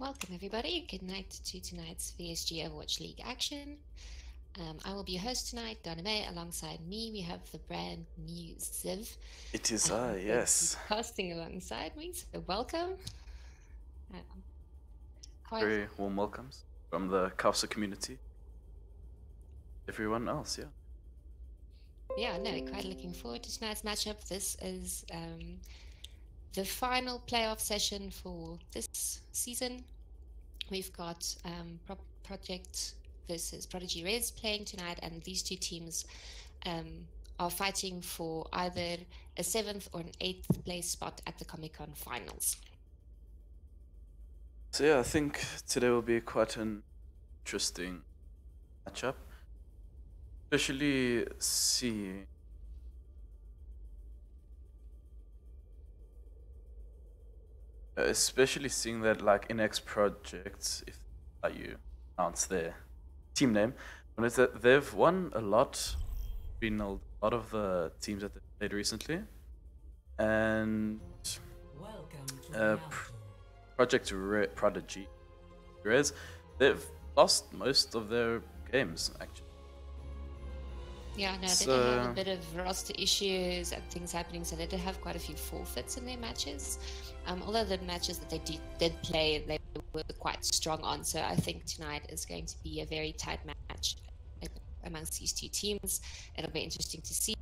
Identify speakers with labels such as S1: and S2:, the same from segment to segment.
S1: Welcome everybody. Good night to tonight's VSG Overwatch League action. I will be your host tonight, Donna May. Alongside me, we have the brand new Ziv.
S2: It is I, yes.
S1: Casting alongside me, so welcome.
S2: Very warm welcomes from the Kausa community. Everyone else, yeah.
S1: Yeah, no, quite looking forward to tonight's matchup. This is the final playoff session for this season. We've got Project versus ProdigyRez playing tonight, and these two teams are fighting for either a 7th or an 8th place spot at the Comic-Con finals.
S2: So yeah, I think today will be quite an interesting matchup. Especially seeing that like NX Project, if you announce their team name, when it's that they've won a lot, been a lot of the teams that they've played recently, and ProdigyRez, they've lost most of their games actually.
S1: Yeah, no, they did have a bit of roster issues and things happening, so they did have quite a few forfeits in their matches. Although the matches that they did play, they were quite strong on, so I think tonight is going to be a very tight match amongst these two teams. It'll be interesting to see.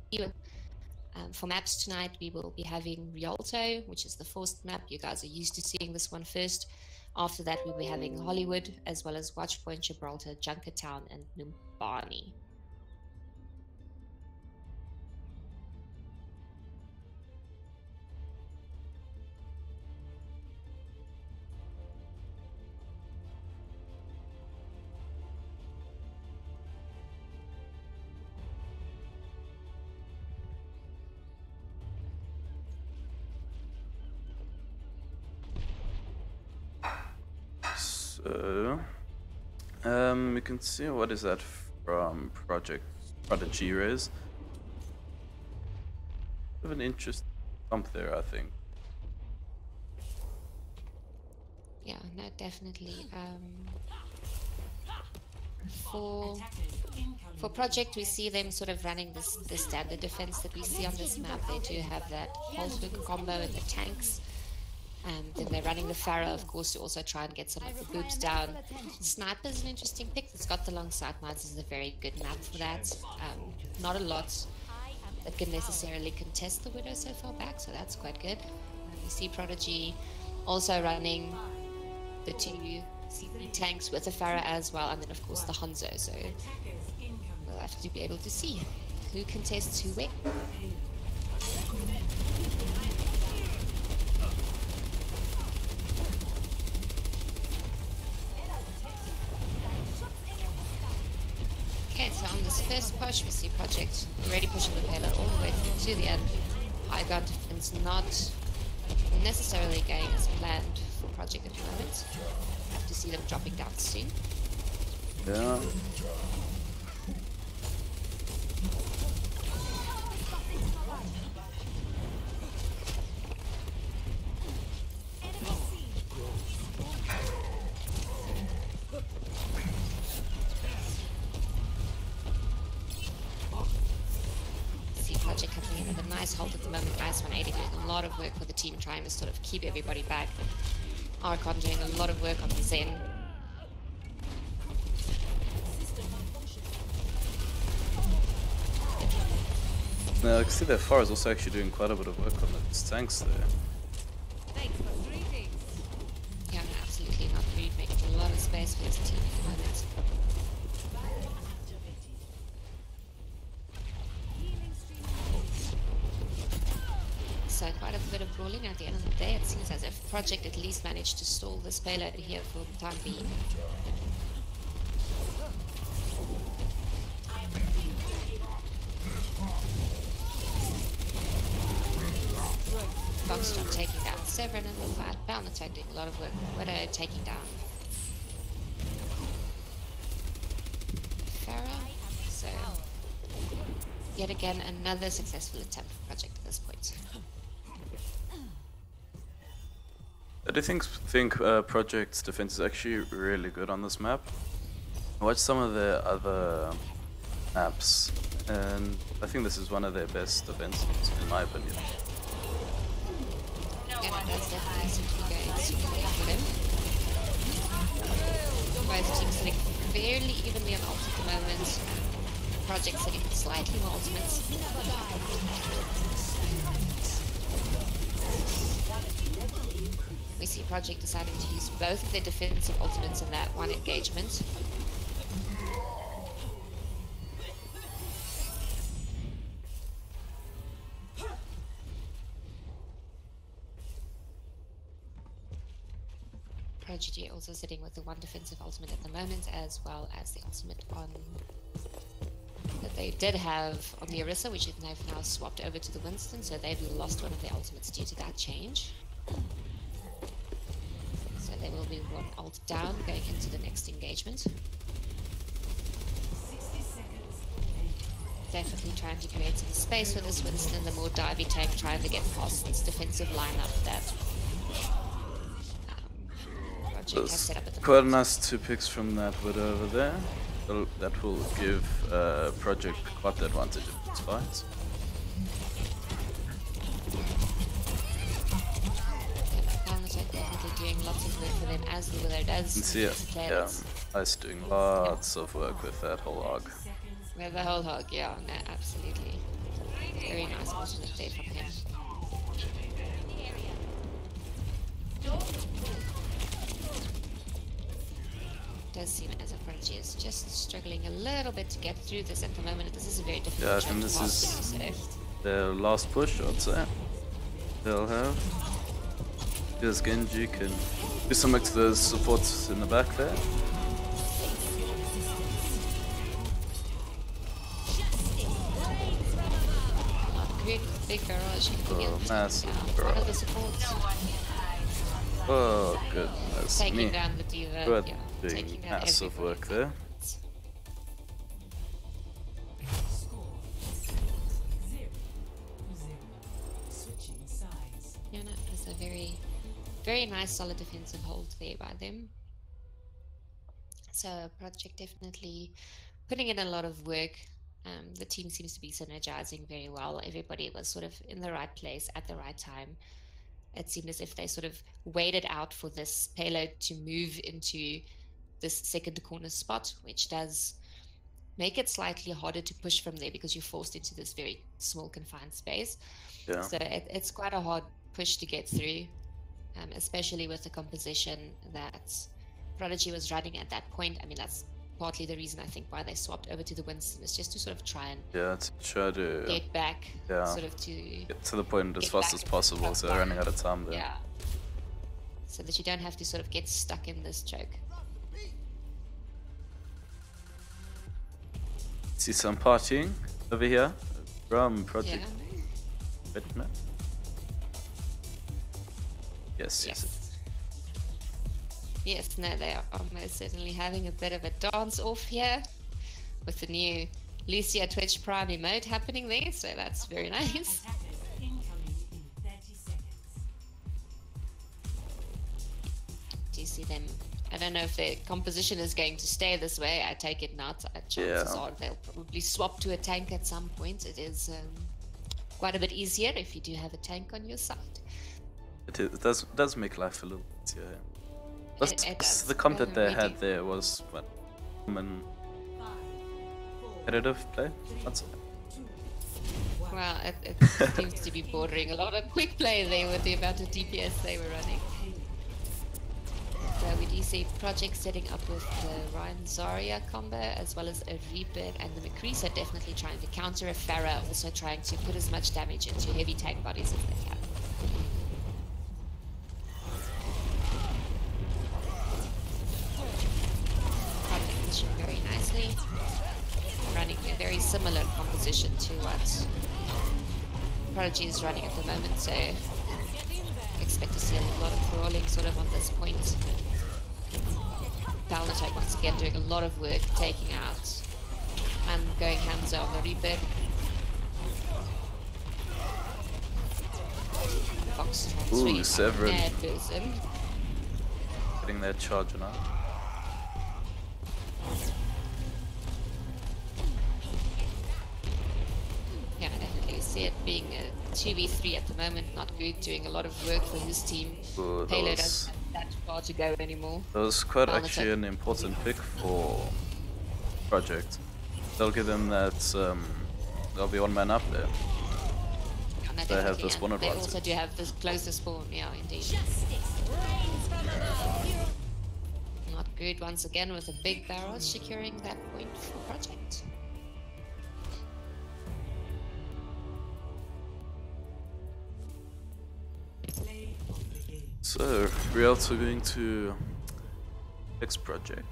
S1: For maps tonight, we will be having Rialto, which is the first map. You guys are used to seeing this one first. After that, we'll be having Hollywood, as well as Watchpoint, Gibraltar, Junkertown, and Numbani.
S2: So, we can see what is that from ProdigyRez. Have an interesting bump there, I think.
S1: Yeah, no, definitely. For Project, we see them sort of running the standard defense that we see on this map. They do have that pulse hook combo and the tanks. Then they're running the Pharah, of course, to also try and get some of the boobs down. Sniper's an interesting pick. It's got the long sight mines. This is a very good map for that. Not a lot that can necessarily contest the Widow so far back, so that's quite good. You see Prodigy also running the two CP tanks with the Pharah as well, and then of course the Hanzo, so we'll have to be able to see who contests who where. Okay, so on this first push, we see Project already pushing the payload all the way through to the end. High ground defense not necessarily going as planned for Project at the moment. Have to see them dropping down soon.
S2: Yeah.
S1: Project coming in with a nice hold at the moment. Nice 180, doing a lot of work for the team, trying to sort of keep everybody back. Archon doing a lot of work on the Zen.
S2: Now I can see that Pharah is also actually doing quite a bit of work on those tanks there.
S1: Yeah, no, absolutely not. Reed making a lot of space for his team at the moment. So quite a bit of brawling at the end of the day. It seems as if Project at least managed to stall this payload here for the time being. Foxtrot taking down Severin and the fight. Balnaton doing a lot of work. Widow taking down Pharah. So yet again another successful attempt for Project at this point.
S2: do think Project's defense is actually really good on this map. I watched some of their other maps, and I think this is one of their best defenses, in my opinion.
S1: Yeah, it does definitely seem to be going extremely well for them. Both teams sitting fairly evenly on ult at the moment. Project sitting slightly more ultimates. We see Project deciding to use both of their defensive ultimates in that one engagement. Prodigy also sitting with the one defensive ultimate at the moment, as well as the ultimate on that they did have on the Orisa, which they've now swapped over to the Winston, so they've lost one of their ultimates due to that change. So they will be one ult down going into the next engagement. Definitely trying to create some space for this Winston, the more divey tank trying to get past this defensive lineup that
S2: quite a nice 2 picks from that Widow over there. That will give Project quite the advantage in this fight.
S1: Definitely doing lots of work for them as the Widow does.
S2: You see it, yeah. Ice doing lots of work with that whole hog.
S1: With the whole hog, yeah, no, absolutely. Very nice alternate there from him. Does seem as if Prodigy is just struggling a little bit to get through this at the moment. This is a very difficult.
S2: Yeah, I think this is their last push, I'd say. They'll have. Because Genji can do something to the supports in the back there.
S1: Great big barrage.
S2: Oh, massive barrage.
S1: One of the supports.
S2: Oh, goodness
S1: Taking
S2: me.
S1: down the diva.
S2: Good.
S1: Yeah,
S2: Doing massive work there.
S1: Yeah, no, it was a very nice solid defensive hold there by them. So Project definitely putting in a lot of work. The team seems to be synergizing very well. Everybody was sort of in the right place at the right time. It seemed as if they sort of waited out for this payload to move into this second corner spot, which does make it slightly harder to push from there because you're forced into this very small confined space.
S2: Yeah.
S1: So it's quite a hard push to get through, especially with the composition that Prodigy was running at that point. I mean, that's partly the reason I think why they swapped over to the Winston, is just to sort of try and
S2: try to
S1: get back, sort of to
S2: get to the point as fast as possible, so they're running out of time there.
S1: Yeah. So that you don't have to sort of get stuck in this choke.
S2: See some partying over here from Project.
S1: Yeah.
S2: But no. Yes.
S1: Yes, no, they are most certainly having a bit of a dance off here with the new Lucia Twitch Prime emote happening there, so that's very nice. Do you see them? I don't know if their composition is going to stay this way. I take it not. Chances are they'll probably swap to a tank at some point. It is quite a bit easier if you do have a tank on your side.
S2: It does make life a little easier. The comp that they had there was what, common competitive play? That's
S1: well, it seems to be bordering a lot of quick play there with the amount of DPS they were running. So we do see Project setting up with the Ryan Zarya combo, as well as a Reaper, and the McCree are definitely trying to counter a Pharah, also trying to put as much damage into heavy tank bodies as they can. Very nicely, running a very similar composition to what Prodigy is running at the moment, so expect to see a lot of crawling sort of on this point. Balnatek once again doing a lot of work, taking out and going hands on the Reaper. Fox
S2: Ooh, Severin.
S1: Person.
S2: getting their charge now.
S1: Yeah, definitely. We see it being a 2v3 at the moment. Not good, doing a lot of work for his team.
S2: Ooh,
S1: Payload doesn't have that far to go anymore.
S2: that was quite actually an important pick for Project. They'll give them that, they'll be one man up there.
S1: Yeah,
S2: They have the spawn
S1: they
S2: advantage.
S1: also do have the closest spawn, yeah, indeed. Not good once again with a big barrage securing that point for Project.
S2: So, we're also going to next project.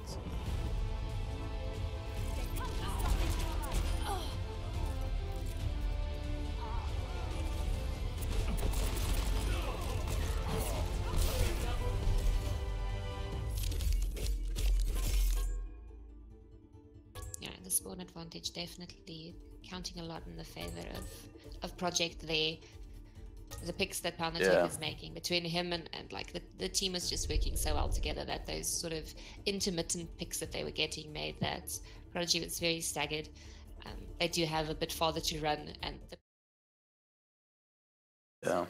S1: Yeah, the spawn advantage definitely counting a lot in the favor of Project there. The picks that Palnatic is making between him and like the team is just working so well together that those sort of intermittent picks that they were getting made that Prodigy was very staggered. They do have a bit farther to run and
S2: Yeah.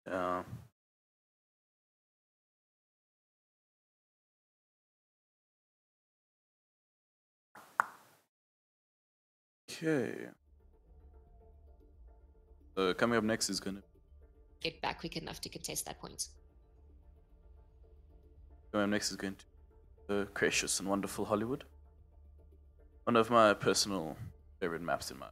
S2: Yeah. Okay. So coming up next is gonna
S1: get back quick enough to contest that point.
S2: coming up next is going to be the Gracious and Wonderful Hollywood. One of my personal favorite maps in my.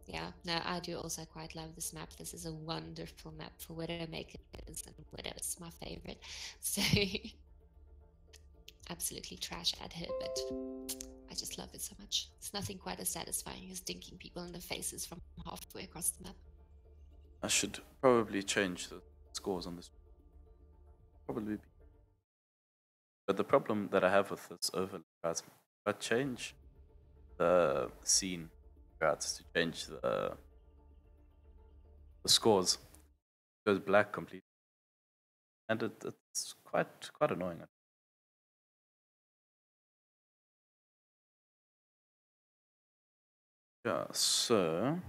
S1: Yeah, no, I do also quite love this map. This is a wonderful map for Widowmaker and Widow is my favorite. So absolutely trash at her, but I just love it so much. It's nothing quite as satisfying as dinking people in the faces from halfway across the map.
S2: I should probably change the scores on this. Probably be. But the problem that I have with this overlay is if I change the scene to change the scores, it goes black completely. And it's quite annoying. Yeah, so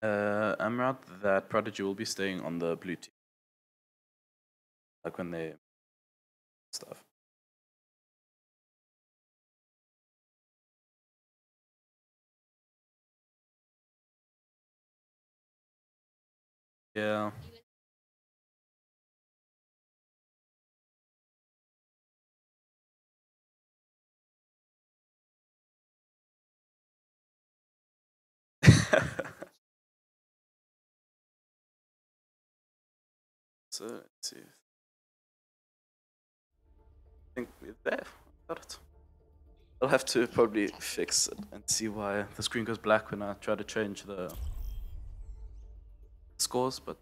S2: I'm out that Prodigy will be staying on the blue team. Like when they stuff. Yeah. So let's see. I think we're there. Got it. I'll have to probably fix it and see why the screen goes black when I try to change the scores, but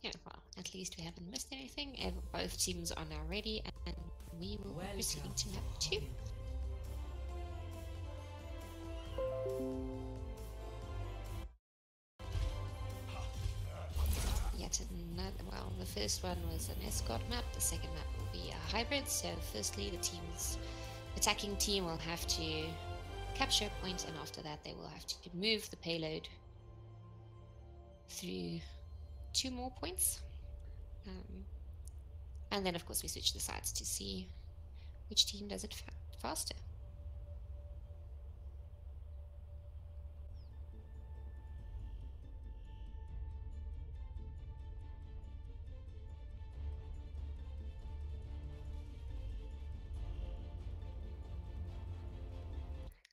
S1: yeah, well, at least we haven't missed anything. Both teams are now ready, and we will be proceeding to map 2. Yet another, well, the first one was an escort map, the second map will be a hybrid. So firstly, the team's attacking team will have to capture a point, and after that they will have to move the payload through 2 more points. And then of course we switch the sides to see which team does it faster.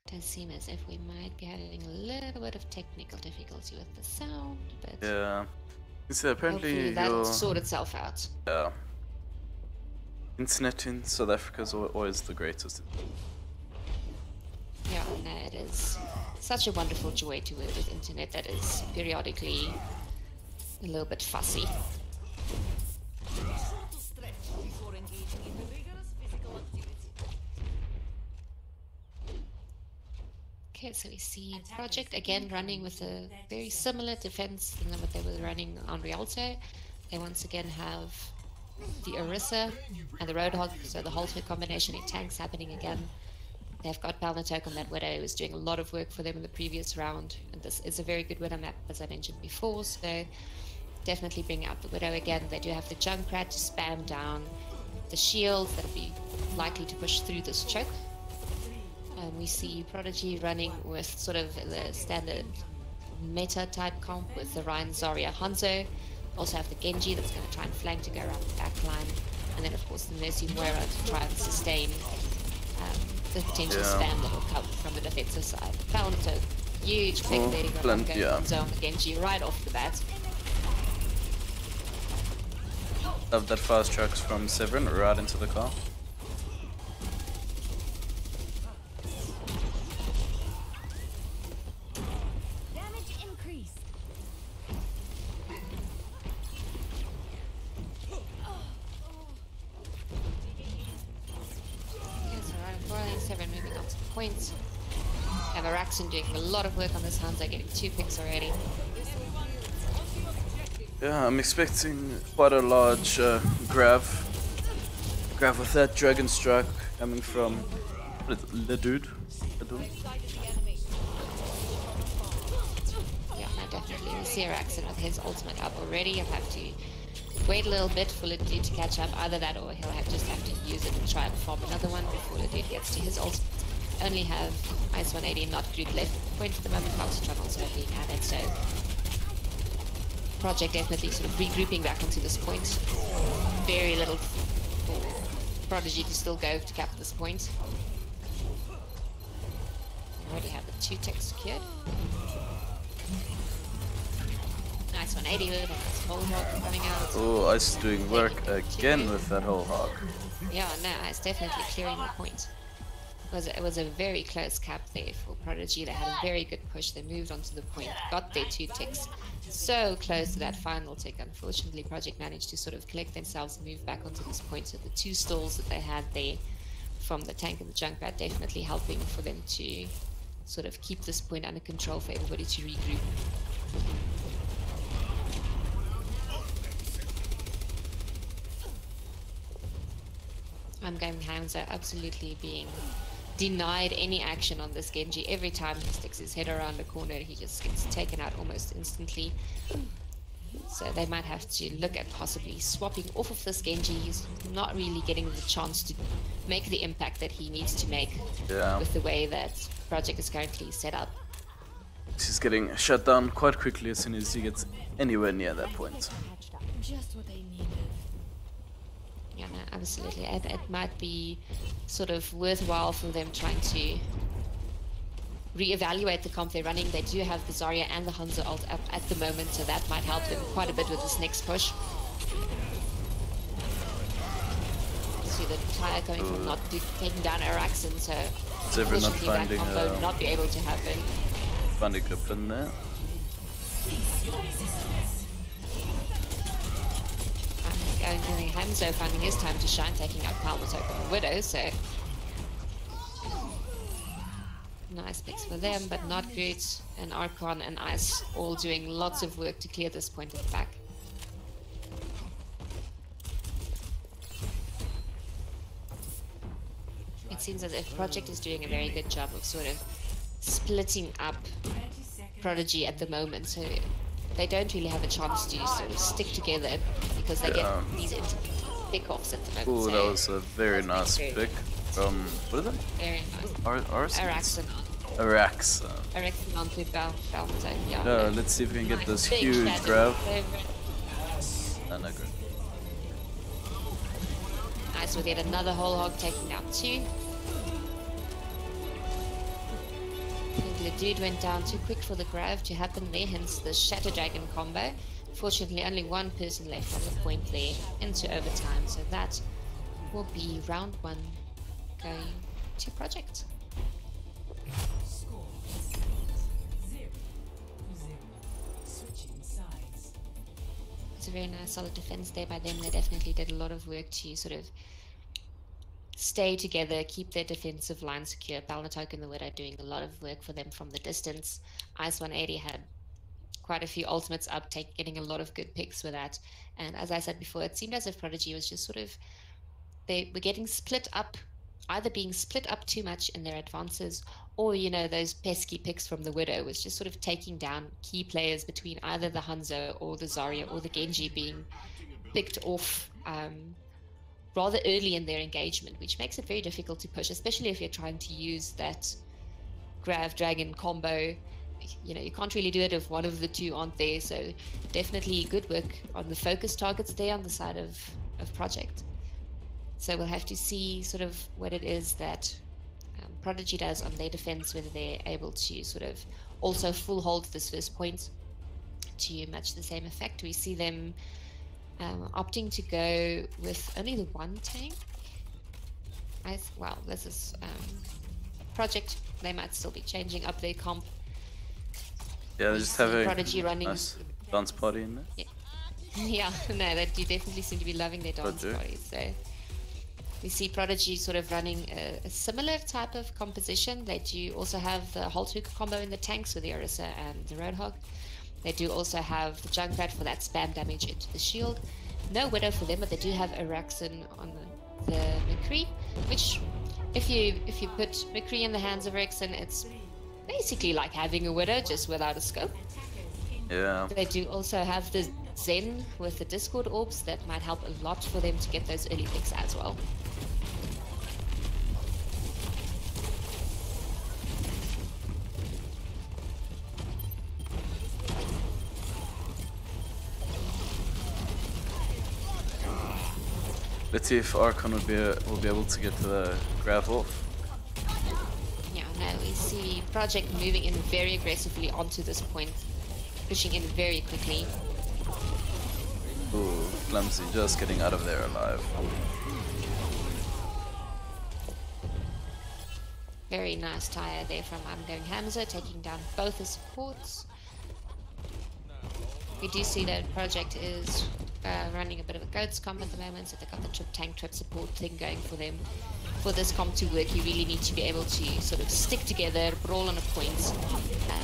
S1: Does seem as if we might be having a little bit of technical difficulty with the sound, but
S2: yeah. So apparently
S1: hopefully that'll sort itself out.
S2: Yeah. Internet in South Africa is always the greatest.
S1: Yeah, no, it is such a wonderful joy to work with internet that is periodically a little bit fussy. Okay, so we see Project again running with a very similar defense than what they were running on Rialto. They once again have the Orisa and the Roadhog, so the Halter combination in tanks happening again. They've got Palnatok on that Widow, who was doing a lot of work for them in the previous round, and this is a very good Widow map, as I mentioned before, so definitely bring out the Widow again. They do have the Junkrat to spam down the shields that'll be likely to push through this choke. And we see Prodigy running with sort of the standard meta type comp with the Ryan, Zarya, Hanzo. Also have the Genji that's going to try and flank to go around the back line. And then of course the Mercy Moira to try and sustain the potential spam that will come from the defensive side. Palnatok, huge pick there to go on the Genji right off the bat.
S2: Love that fast tracks from Severin right into the car.
S1: Points. Have Araxen doing a lot of work on this Hanzo, getting 2 picks already.
S2: Yeah, I'm expecting quite a large grab with that Dragon Strike coming from Ledude.
S1: Yeah, no, definitely. We see Araxen with his ultimate up already. I'll have to wait a little bit for Ledude to catch up. Either that or he'll just have to use it and try and farm another one before Ledude gets to his ultimate. Only have Ice 180 not good left point at the moment. Foxtron also being added, so Project definitely sort of regrouping back onto this point. Very little for Prodigy to still go to cap this point. Already have the 2 ticks secured. Nice 180 with this whole hog coming out.
S2: Oh, Ice doing work again with that whole hog.
S1: Yeah, no, Ice definitely clearing the point. It was a very close cap there for Prodigy. They had a very good push. They moved onto the point, got their 2 ticks. So close to that final tick. Unfortunately, Project managed to sort of collect themselves and move back onto this point. So the 2 stalls that they had there from the tank and the Junkrat definitely helping for them to sort of keep this point under control for everybody to regroup. I'm going Hamza absolutely being denied any action on this Genji. Every time he sticks his head around the corner, he just gets taken out almost instantly. So they might have to look at possibly swapping off of this Genji. He's not really getting the chance to make the impact that he needs to make with the way that Project is currently set up.
S2: He's getting shut down quite quickly as soon as he gets anywhere near that point.
S3: Just what they needed.
S1: Yeah, no, absolutely. It might be sort of worthwhile for them trying to reevaluate the comp they're running. They do have the Zarya and the Hanzo ult up at the moment, so that might help them quite a bit with this next push. See the tire going from not taking down Araxen, so unfortunately that combo will not be able to happen.
S2: Finding a pin there.
S1: Going to Hamzo finding his time to shine, taking out Palnatok and the Widow, so nice picks for them, but not great. And Archon and Ice all doing lots of work to clear this point at the back. It seems as if Project is doing a very good job of sort of splitting up Prodigy at the moment, so they don't really have a chance to sort of stick together because they get these pick-offs at the moment.
S2: Ooh, that was a very nice pick from, what is it?
S1: Very nice. Araxen. Araxen onto Palnatok, yeah.
S2: Let's see if we can get this huge grab. No, good.
S1: Nice, we'll get another whole hog taking out 2. The dude went down too quick for the grab to happen there, hence the Shatter Dragon combo. Fortunately, only one person left on the point there into overtime, so that will be round 1 going to Project. It's a very nice solid defense there by them. They definitely did a lot of work to sort of stay together, keep their defensive line secure. Palnatok and the Widow doing a lot of work for them from the distance. Ice 180 had quite a few ultimates up, getting a lot of good picks with that. And as I said before, it seemed as if Prodigy was just sort of, they were getting split up, either being split up too much in their advances, or, you know, those pesky picks from the Widow was just sort of taking down key players between either the Hanzo or the Zarya or the Genji being picked off rather early in their engagement, which makes it very difficult to push, especially if you're trying to use that Grav Dragon combo. You know, you can't really do it if one of the two aren't there. So definitely good work on the focus targets there on the side of Project. So we'll have to see sort of what it is that Prodigy does on their defense, whether they're able to sort of also full hold this first point to much the same effect. We see them opting to go with only the one tank. Well, this is Project. They might still be changing up their comp.
S2: Yeah, they're just having
S1: Prodigy running
S2: nice dance party in there.
S1: Yeah, yeah, no, they do definitely seem to be loving their dance parties. So we see Prodigy sort of running a similar type of composition. They do also have the Halt Hook combo in the tanks with the Orisa and the Roadhog. They do also have the Junkrat for that spam damage into the shield. No Widow for them, but they do have Araxin on the McCree, which if you put McCree in the hands of Araxin, it's basically like having a Widow, just without a scope.
S2: Yeah.
S1: They do also have the Zen with the Discord orbs that might help a lot for them to get those early picks as well.
S2: Let's see if Archon will be able to get the Grav off.
S1: Yeah, no, we see Project moving in very aggressively onto this point, pushing in very quickly.
S2: Ooh, Clumsy just getting out of there alive.
S1: Very nice tire there from I'm Going Hamza, taking down both the supports. We do see that Project is running a bit of a goats comp at the moment, so they've got the tank trip support thing going for them. For this comp to work, you really need to be able to sort of stick together, brawl on a point.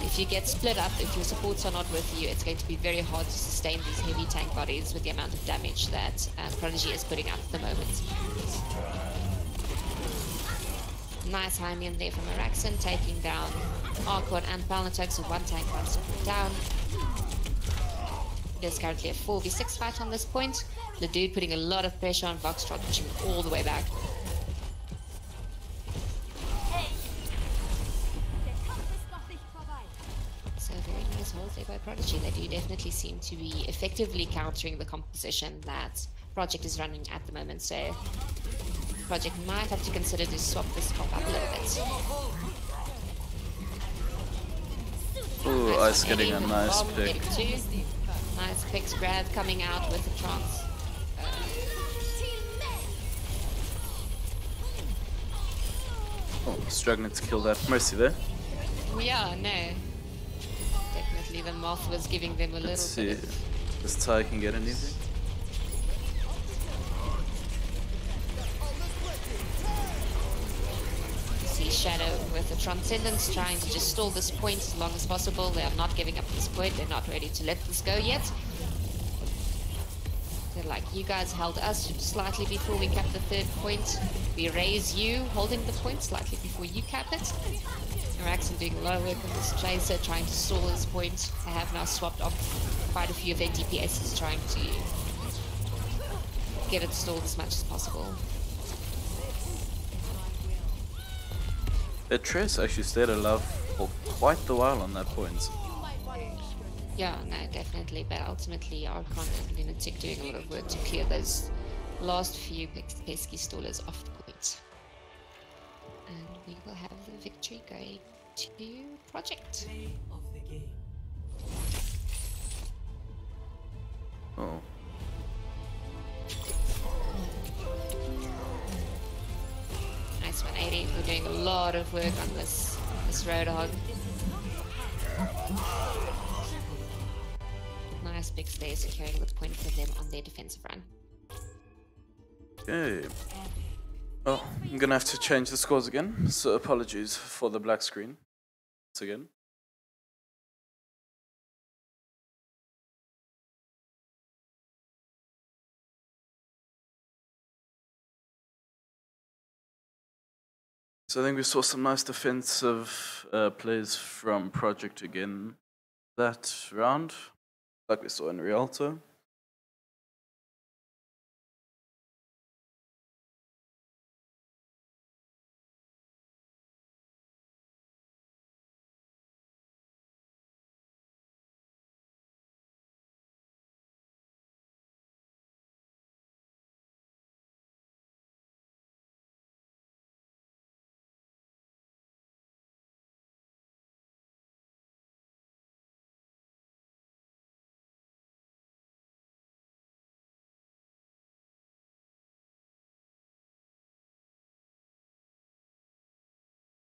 S1: If you get split up, if your supports are not with you, it's going to be very hard to sustain these heavy tank bodies with the amount of damage that Prodigy is putting out at the moment. Nice Hymian there from Araxin, taking down Archon and Palnatok, so one tank, one support down. There's currently a 4v6 fight on this point. The dude putting a lot of pressure on Voxtrot, pushing all the way back. So very nice hold there by Prodigy. They do definitely seem to be effectively countering the composition that Project is running at the moment. So Project might have to consider to swap this comp up a little bit.
S2: Ooh, Ice getting a nice pick.
S1: Nice picks, Grav coming out with the trance.
S2: Oh, struggling to kill that Mercy there.
S1: Yeah, no. Definitely the Moth was giving them a little
S2: Let's
S1: bit
S2: see
S1: of...
S2: this Ty can get anything.
S1: See Shadow with the Transcendence trying to just stall this point as long as possible. They are not giving up this point. They're not ready to let this go yet. They're like, you guys held us slightly before we capped the third point. We raise you, holding the point slightly before you cap it. Araxin doing a lot of work on this Tracer, trying to stall this point. They have now swapped off quite a few of their DPSs, trying to get it stalled as much as possible.
S2: The Trace actually stayed alive for quite a while on that point.
S1: Yeah, no, definitely, but ultimately Archon and Lunatic doing a lot of work to clear those last few pesky stallers off the point. And we will have the victory going to Project.
S2: Oh.
S1: 180. We're doing a lot of work on this Roadhog. Nice big stay securing the point for them on their defensive run.
S2: Okay. Well, I'm gonna have to change the scores again, so apologies for the black screen. Once again. So I think we saw some nice defensive plays from Project again that round, like we saw in Rialto.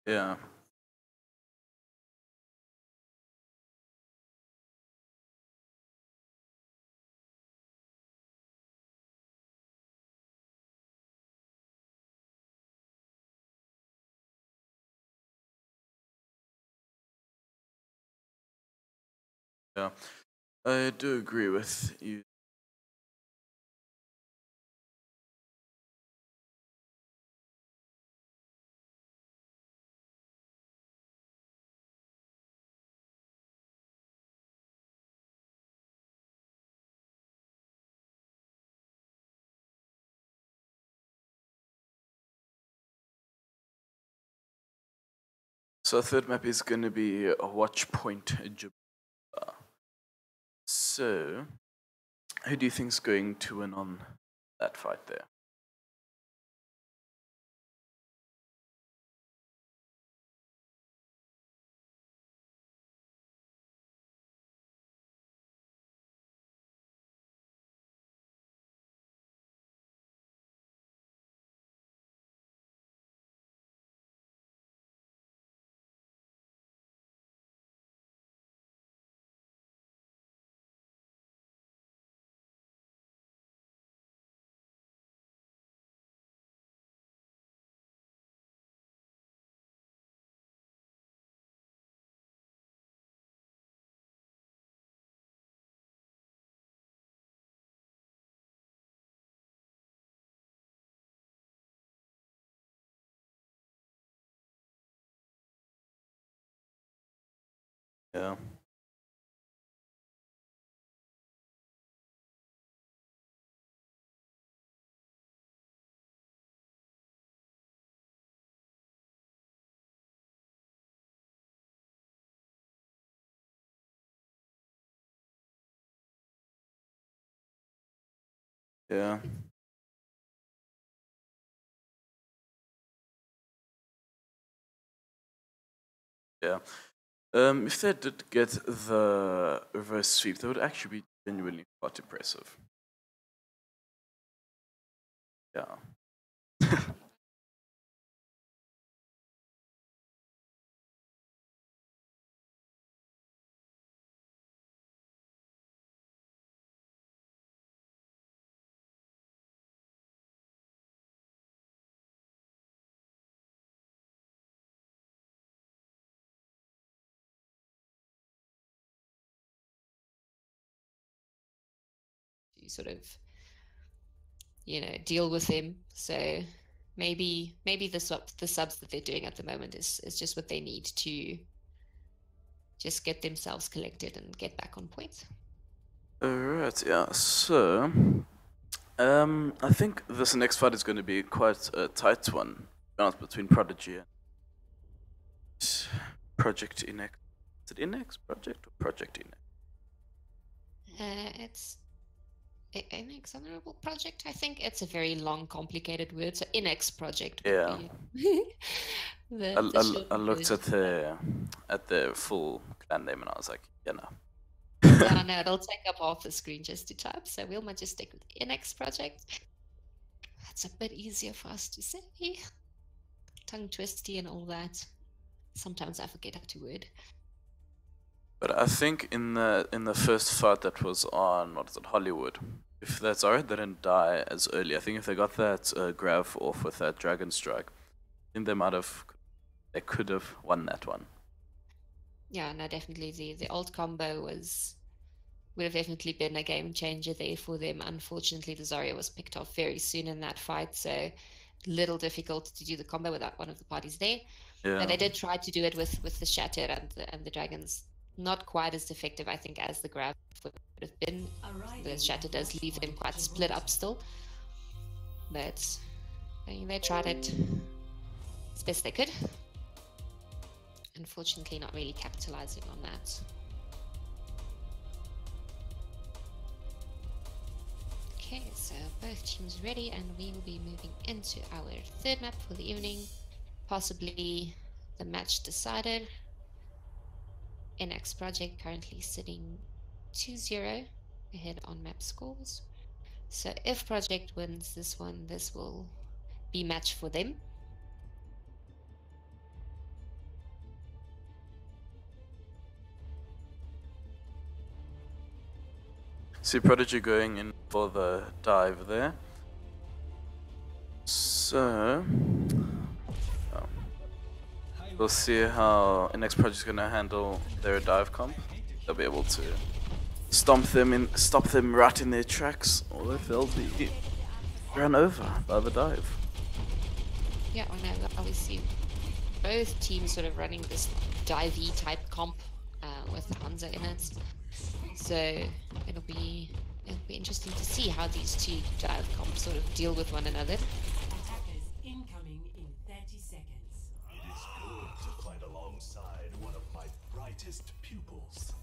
S2: Yeah. Yeah. I do agree with you. So our third map is going to be a Watch Point Jabba. So, who do you think is going to win on that fight there? Yeah. Yeah. Yeah. If they did get the reverse sweep, that would actually be genuinely quite impressive. Yeah.
S1: To sort of, deal with them. So maybe the subs that they're doing at the moment is just what they need to just get themselves collected and get back on point.
S2: Alright, yeah. So, I think this next fight is going to be quite a tight one, between Prodigy and Project Inex. Is it Inex Project or Project Inex?
S1: It's an exonerable project. I think it's a very long, complicated word. So Inex project would
S2: Yeah.
S1: be
S2: I looked at the full clan name and I was like, yeah, no.
S1: Yeah, no, it'll take up half the screen just to type. So we'll just stick with Inex project. That's a bit easier for us to say. tongue twisty and all that. Sometimes I forget how to word.
S2: But I think in the first fight that was on, what is it, Hollywood, if that Zarya didn't die as early, I think if they got that grav off with that Dragon Strike, I think they could have won that one.
S1: Yeah, no, definitely the ult combo would have definitely been a game changer there for them. Unfortunately, the Zarya was picked off very soon in that fight, so little difficult to do the combo without one of the parties there.
S2: Yeah.
S1: But they did try to do it with the Shatter and the Dragons. Not quite as effective, I think, as the Grav would have been. The Shatter does leave them quite split up still. But I mean, they tried it as best they could. Unfortunately, not really capitalizing on that. Okay, so both teams ready, and we will be moving into our third map for the evening. Possibly the match decided. NX Project currently sitting 2-0 ahead on map scores. So if Project wins this one, this will be match for them.
S2: See Prodigy going in for the dive there. So we'll see how NX Project's gonna handle their dive comp. They'll be able to stop them right in their tracks, or if they'll be run over by the dive.
S1: Yeah, I know. Obviously, both teams sort of running this divey type comp with Hanzo in it. So it'll be interesting to see how these two dive comps sort of deal with one another.
S4: Attackers incoming in 30 seconds.
S5: It is good to fight alongside one of my brightest pupils.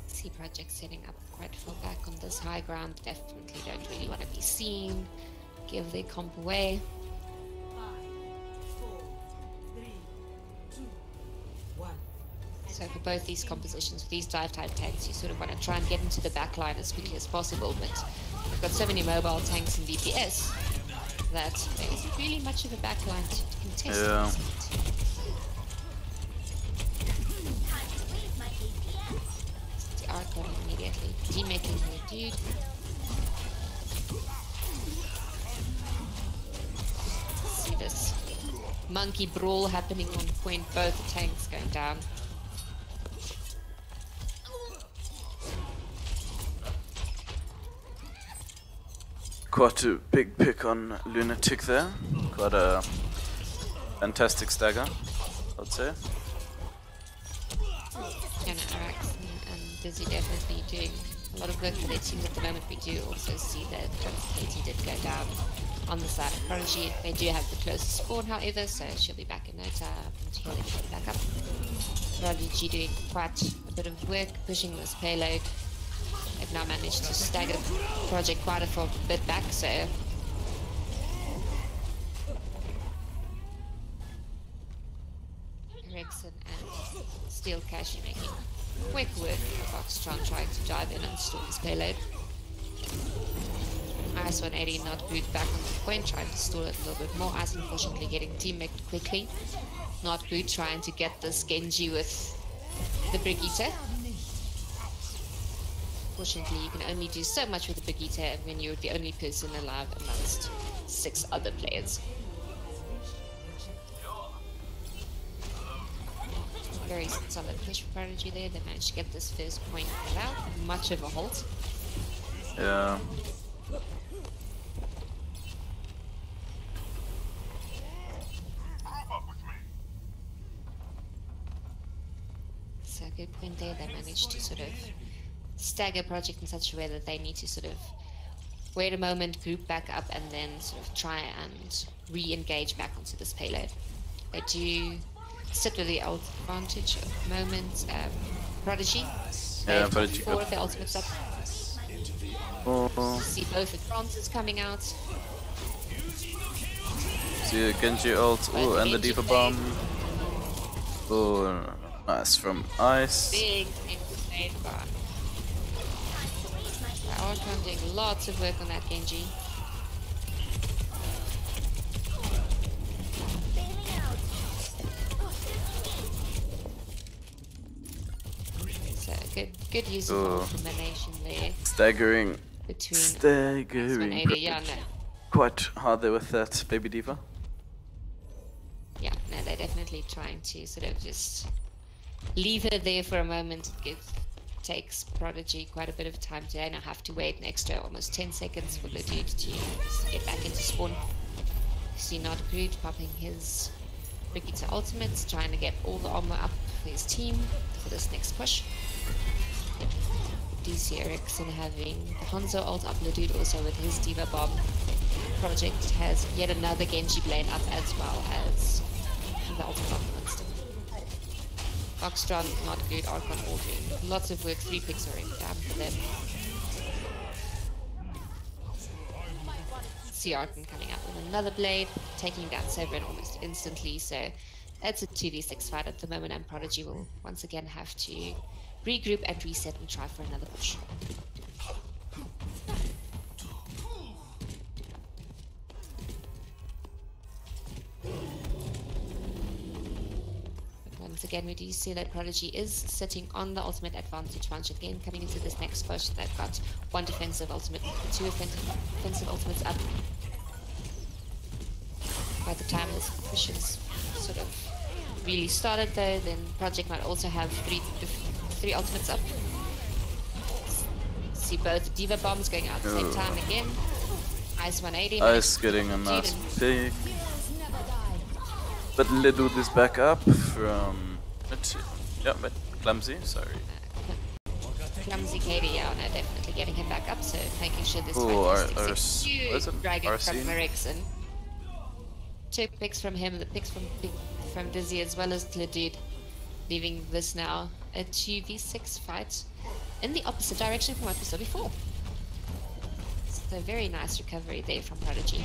S1: See Project setting up quite far back on this high ground. Definitely don't really want to be seen. Give their comp away.
S4: 5, 4, 3, 2, 1.
S1: So for both these compositions, for these dive type tanks, you sort of want to try and get into the back line as quickly as possible, but we've got so many mobile tanks in DPS that there isn't really much of a back line to contest.
S2: Yeah.
S1: The Archon immediately demaking the dude. See this monkey brawl happening on point, both the tanks going down.
S2: Quite a big pick on Lunatic there. Quite a fantastic stagger, I'd say.
S1: And Arax and Dizzy definitely doing a lot of work for their teams at the moment. We do also see that Katie did go down on the side of Prodigy. They do have the closest spawn, however, so she'll be back in no time until they get back up. Prodigy doing quite a bit of work pushing this payload. They've now managed to stagger Project quite a bit back, so Rexon and Steel Cashy making quick work of Foxtron trying to dive in and stall his payload. Ice 180 not boot back on the point, trying to stall it a little bit more. Ice unfortunately getting teammated quickly. Not boot trying to get this Genji with the Brigitte. Unfortunately, you can only do so much with the Brigitte when you're the only person alive amongst 6 other players. Very solid push for Prodigy there. They managed to get this first point without much of a halt.
S2: Yeah.
S1: So good point there. They managed to sort of stagger Project in such a way that they need to sort of wait a moment, group back up, and then sort of try and re-engage back onto this payload. They do sit with the ult advantage at the moment. Prodigy.
S2: Yeah, Prodigy.
S1: 4 of their ultimates up. See both the Francis coming out.
S2: See a Genji ult. Ooh, and the Diva bomb. Ooh, nice from Ice.
S1: Big made by lots of work on that Genji. So good use of all combination there.
S2: Staggering.
S1: Between
S2: Staggering.
S1: 180, yeah, no.
S2: Quite hard there with that baby diva.
S1: Yeah, no, they're definitely trying to sort of just leave her there for a moment. It takes Prodigy quite a bit of time to now have to wait an extra almost 10 seconds for the dude to get back into spawn. See not Groot popping his Brigitte ultimates, trying to get all the armor up for his team for this next push. DC Ericsson having the Hanzo ult up, Ledude also with his Diva Bomb. Project has yet another Genji blade up as well as the ultimate on Winston. Foxtron, not good, Archon all doing lots of work, 3 picks already down for them. See Archon coming out with another blade, taking down Severin almost instantly, so that's a 2v6 fight at the moment, and Prodigy will once again have to regroup and reset and try for another push. But once again, we do see that Prodigy is sitting on the ultimate advantage once again. Coming into this next push, they've got 1 defensive ultimate, 2 offensive ultimates up. By the time this push is sort of really started though, then Project might also have 3 ultimates up. See both Diva Bombs going out at the same time again. Nice 180.
S2: Ice getting a nice pick. But Ledude is back up from... Yeah, but Clumsy, sorry.
S1: Clumsy Katie, yeah, no, definitely getting him back up, so making sure this
S2: fight
S1: is huge dragon from Ericsson. 2 picks from him, the picks from Dizzy as well as Ledude, leaving this now a 2v6 fight in the opposite direction from what we saw before. So very nice recovery there from Prodigy.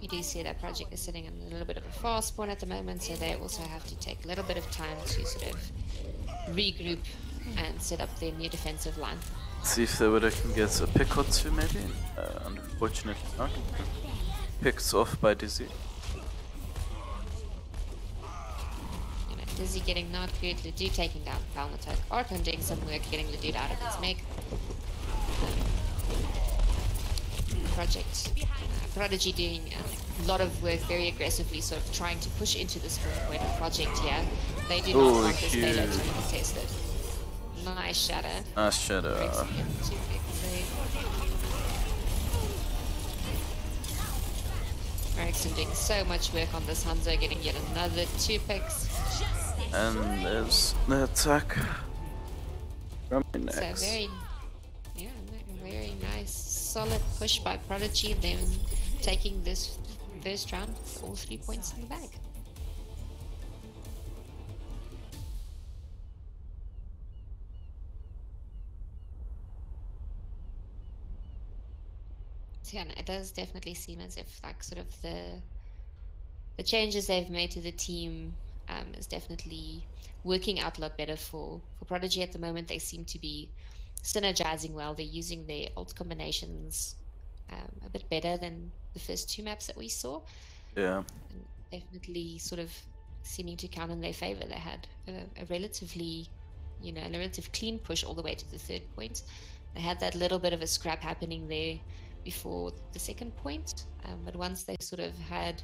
S1: You do see that Project is sitting in a little bit of a fast spawn at the moment, so they also have to take a little bit of time to sort of regroup and set up their new defensive line.
S2: See if they would can get a pick or 2 maybe. Unfortunately not. Picked off by Dizzy.
S1: Dizzy getting not good, Ledude taking down Palmatok. Archon doing some work getting Ledude out of his mech. Prodigy doing a lot of work very aggressively, sort of trying to push into the spawn point of Project here. They do not want this payload to be contested. Nice shatter.
S2: Nice shatter.
S1: Ericsson doing so much work on this Hanzo, getting yet another 2 picks.
S2: And there's the attack from next.
S1: So very nice, solid push by Prodigy, them taking this first round with all 3 points in the bag. So yeah, it does definitely seem as if like sort of the changes they've made to the team is definitely working out a lot better for Prodigy at the moment. They seem to be synergizing well. They're using their ult combinations a bit better than the first 2 maps that we saw.
S2: Yeah.
S1: And definitely sort of seeming to count in their favor. They had a relatively, a relative clean push all the way to the 3rd point. They had that little bit of a scrap happening there before the 2nd point, but once they sort of had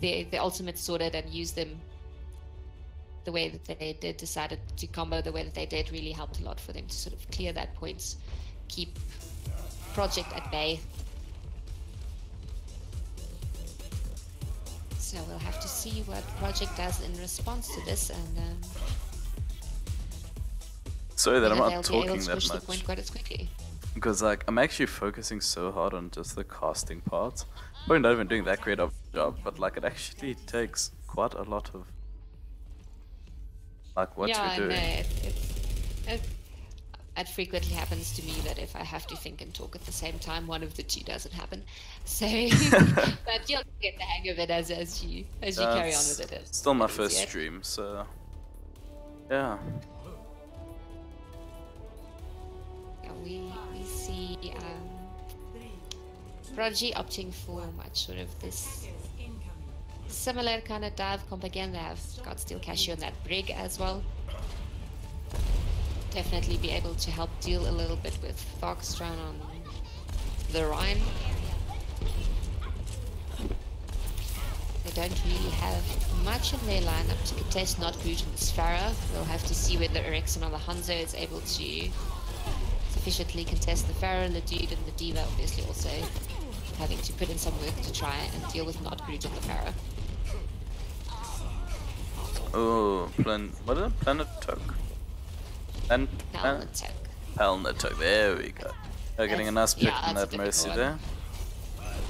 S1: the ultimate sorted and used them the way that they did, decided to combo the way that they did, really helped a lot for them to sort of clear that points, keep Project at bay. So we'll have to see what Project does in response to this, and
S2: sorry that I'm not
S1: they'll be able
S2: talking
S1: to
S2: that
S1: push
S2: much.
S1: the point quite as quickly.
S2: Because like I'm actually focusing so hard on just the casting part. Probably not even doing that great of a job, but like it actually takes quite a lot of like what you're doing.
S1: It frequently happens to me that if I have to think and talk at the same time, one of the 2 doesn't happen. So, but you'll get the hang of it as you carry on with it.
S2: Still my first stream, so yeah.
S1: we see Prodigy opting for much sort of this similar kind of dive comp again. They have got Steel Cashew on that Brig as well. Definitely be able to help deal a little bit with Foxtron on the Rhine. They don't really have much in their lineup to contest Not Groot and the Sparrow. We'll have to see whether Eriksen or the Hanzo is able to sufficiently contest the Pharaoh, the Dude, and the Diva, obviously also having to put in some work to try and deal with Not Groot and the Pharaoh.
S2: Oh, what is it? Planet Tuck? Planet, there we go. They're getting a nice pick from that Mercy there.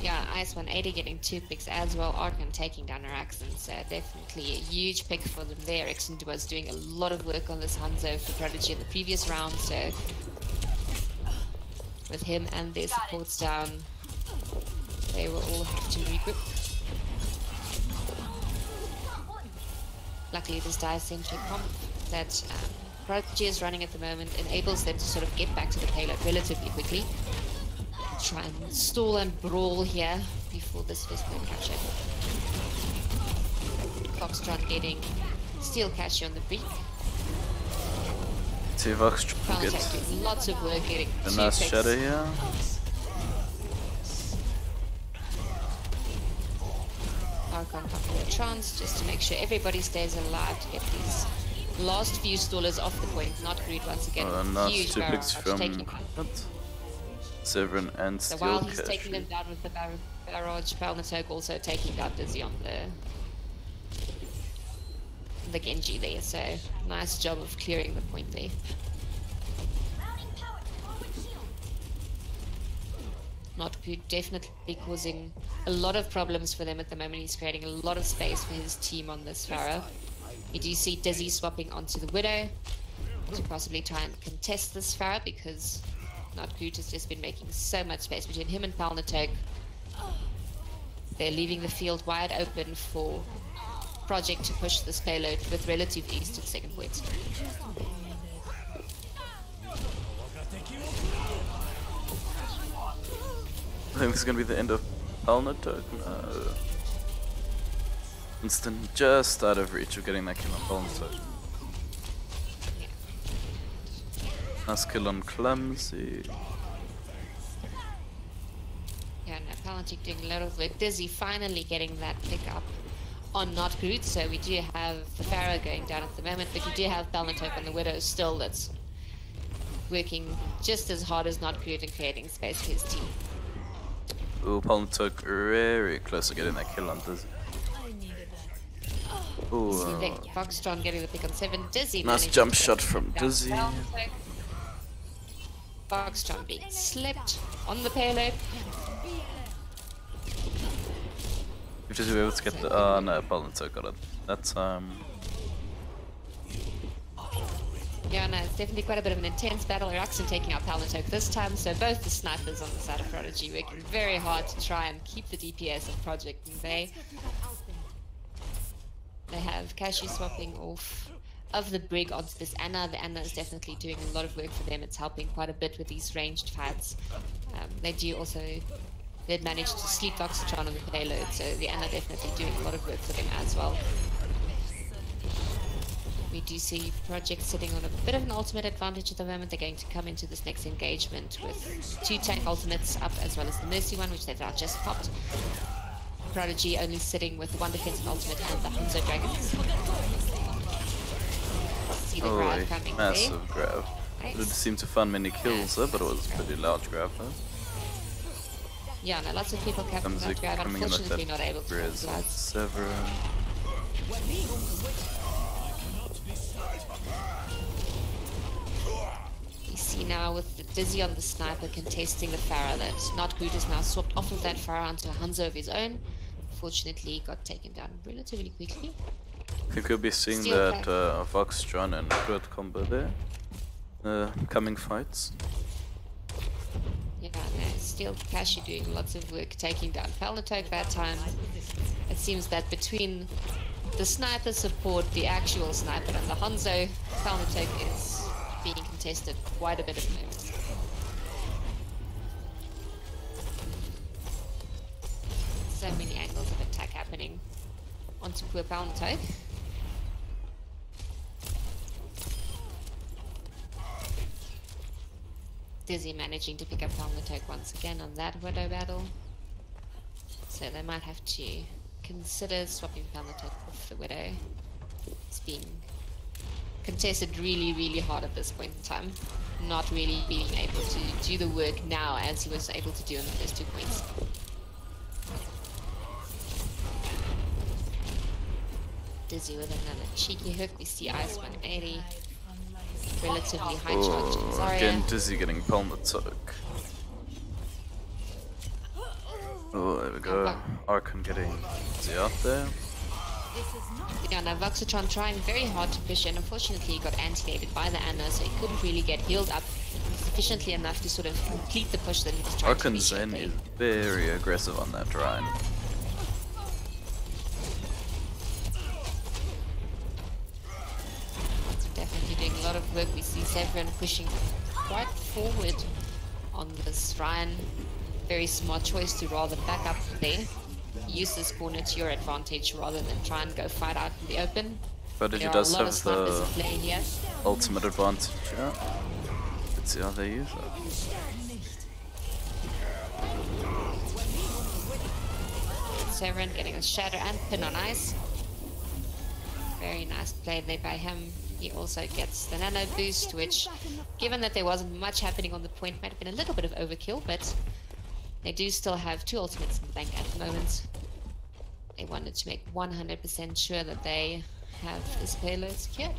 S1: Yeah, Ice 180 getting 2 picks as well. Arkan taking down Eriksen, so definitely a huge pick for them there. Eriksen was doing a lot of work on this Hanzo for Prodigy in the previous round, so with him and their supports down, they will all have to regroup. Luckily, this dive-centric comp that Prodigy is running at the moment enables them to sort of get back to the payload relatively quickly. Try and stall and brawl here before this first point capture. Foxtron getting Steel Cashew on the Break.
S2: See if Foxtron gets
S1: doing lots of work getting
S2: a nice
S1: picks.
S2: shadow here.
S1: Archon popping a chance just to make sure everybody stays alive to get these last few stallers off the point. Not Groot once again.
S2: Nice
S1: Huge
S2: 2 picks
S1: barrage
S2: from Severin and
S1: so
S2: Steel
S1: while he's
S2: Cashew.
S1: taking them down with the barrage, Palnatok also taking down Dizzy on the Genji there, so nice job of clearing the point there. Not Groot definitely causing a lot of problems for them at the moment. He's creating a lot of space for his team on this Pharaoh. You do see Dizzy swapping onto the Widow to possibly try and contest this Pharaoh because Not Groot has just been making so much space between him and Palnatok. They're leaving the field wide open for Project to push this payload with relative ease to the second point.
S2: I think this is going to be the end of Palnatok. No. Winston just out of reach of getting that kill on Palnatok. Nice kill on Clumsy.
S1: Yeah, no, Palnatok doing a lot of work. Dizzy finally getting that pick up on Not Groot, so we do have the Pharaoh going down at the moment, but you do have Palnatok on the Widow still that's working just as hard as Not Groot and creating space for his team.
S2: Ooh, Palnatok very close to getting that kill on Dizzy. Ooh,
S1: Foxtron getting the pick on 7. Dizzy.
S2: Nice jump shot from Dizzy.
S1: Foxtron being slipped on the payload.
S2: If Dizzy were able to get the no, Palnatok got it. That's
S1: Yeah, no, it's definitely quite a bit of an intense battle. Eriksen taking out Palnatok this time, so both the snipers on the side of Prodigy working very hard to try and keep the DPS of Project Bay. They have Cashew swapping off of the Brig onto this Anna. The Anna is definitely doing a lot of work for them. It's helping quite a bit with these ranged fights. They do also did manage to sleep Foxtron on the payload, so the Anna definitely doing a lot of work for them as well. We do see Project sitting on a bit of an ultimate advantage at the moment. They're going to come into this next engagement with 2 tank ultimates up as well as the Mercy one, which they've now just popped. Prodigy only sitting with 1 defensive ultimate and the Hanzo Dragons. See the grab coming
S2: massive
S1: there.
S2: grab. It didn't seem to find many kills there, but it was a pretty large grab though.
S1: Yeah, no, lots of people capturing that grab.
S2: Coming in with
S1: Unfortunately,
S2: that
S1: not able to
S2: Rez on
S1: capitalize.
S2: Severin.
S1: You see now with the Dizzy on the sniper contesting the Pharaoh that Not Groot is now swapped off of that Pharaoh onto a Hanzo of his own. Fortunately, got taken down relatively quickly.
S2: I think we'll be seeing
S1: Steel
S2: that Foxtron and Groot combo there. Coming fights.
S1: Yeah, no, Steel Cashew doing lots of work taking down Palnatok that time. It seems that between the sniper support, the actual sniper, and the Hanzo, Palnatok is being contested quite a bit at the moment. to poor Palmtoke. Dizzy managing to pick up Palmtoke once again on that Widow battle. So they might have to consider swapping Palmtoke off the Widow. It's being contested really, really hard at this point in time. Not really being able to do the work now as he was able to do in the first 2 points. Dizzy with another cheeky hook. We see Ice 180. Relatively high charge in Zarya.
S2: Again, Dizzy getting Palmtoke. Oh, there we go. Archon getting Dizzy out there.
S1: Yeah, now Voxotron trying very hard to push in. Unfortunately, he got anti-aided by the Anna, so he couldn't really get healed up sufficiently enough to sort of complete the push that he was trying to
S2: Archon Zen is very aggressive on that Rhine.
S1: Definitely doing a lot of work. We see Severin pushing quite forward on this Ryan. Very smart choice to rather back up there. Use this corner to your advantage rather than try and go fight out in the open.
S2: But he does have the ultimate advantage, yeah. Let's see how they use it.
S1: Severin getting a shatter and pin on ice. Very nice play there by him. He also gets the nano boost, which, given that there wasn't much happening on the point, might have been a little bit of overkill, but they do still have 2 ultimates in the bank at the moment. They wanted to make 100% sure that they have this payload secured.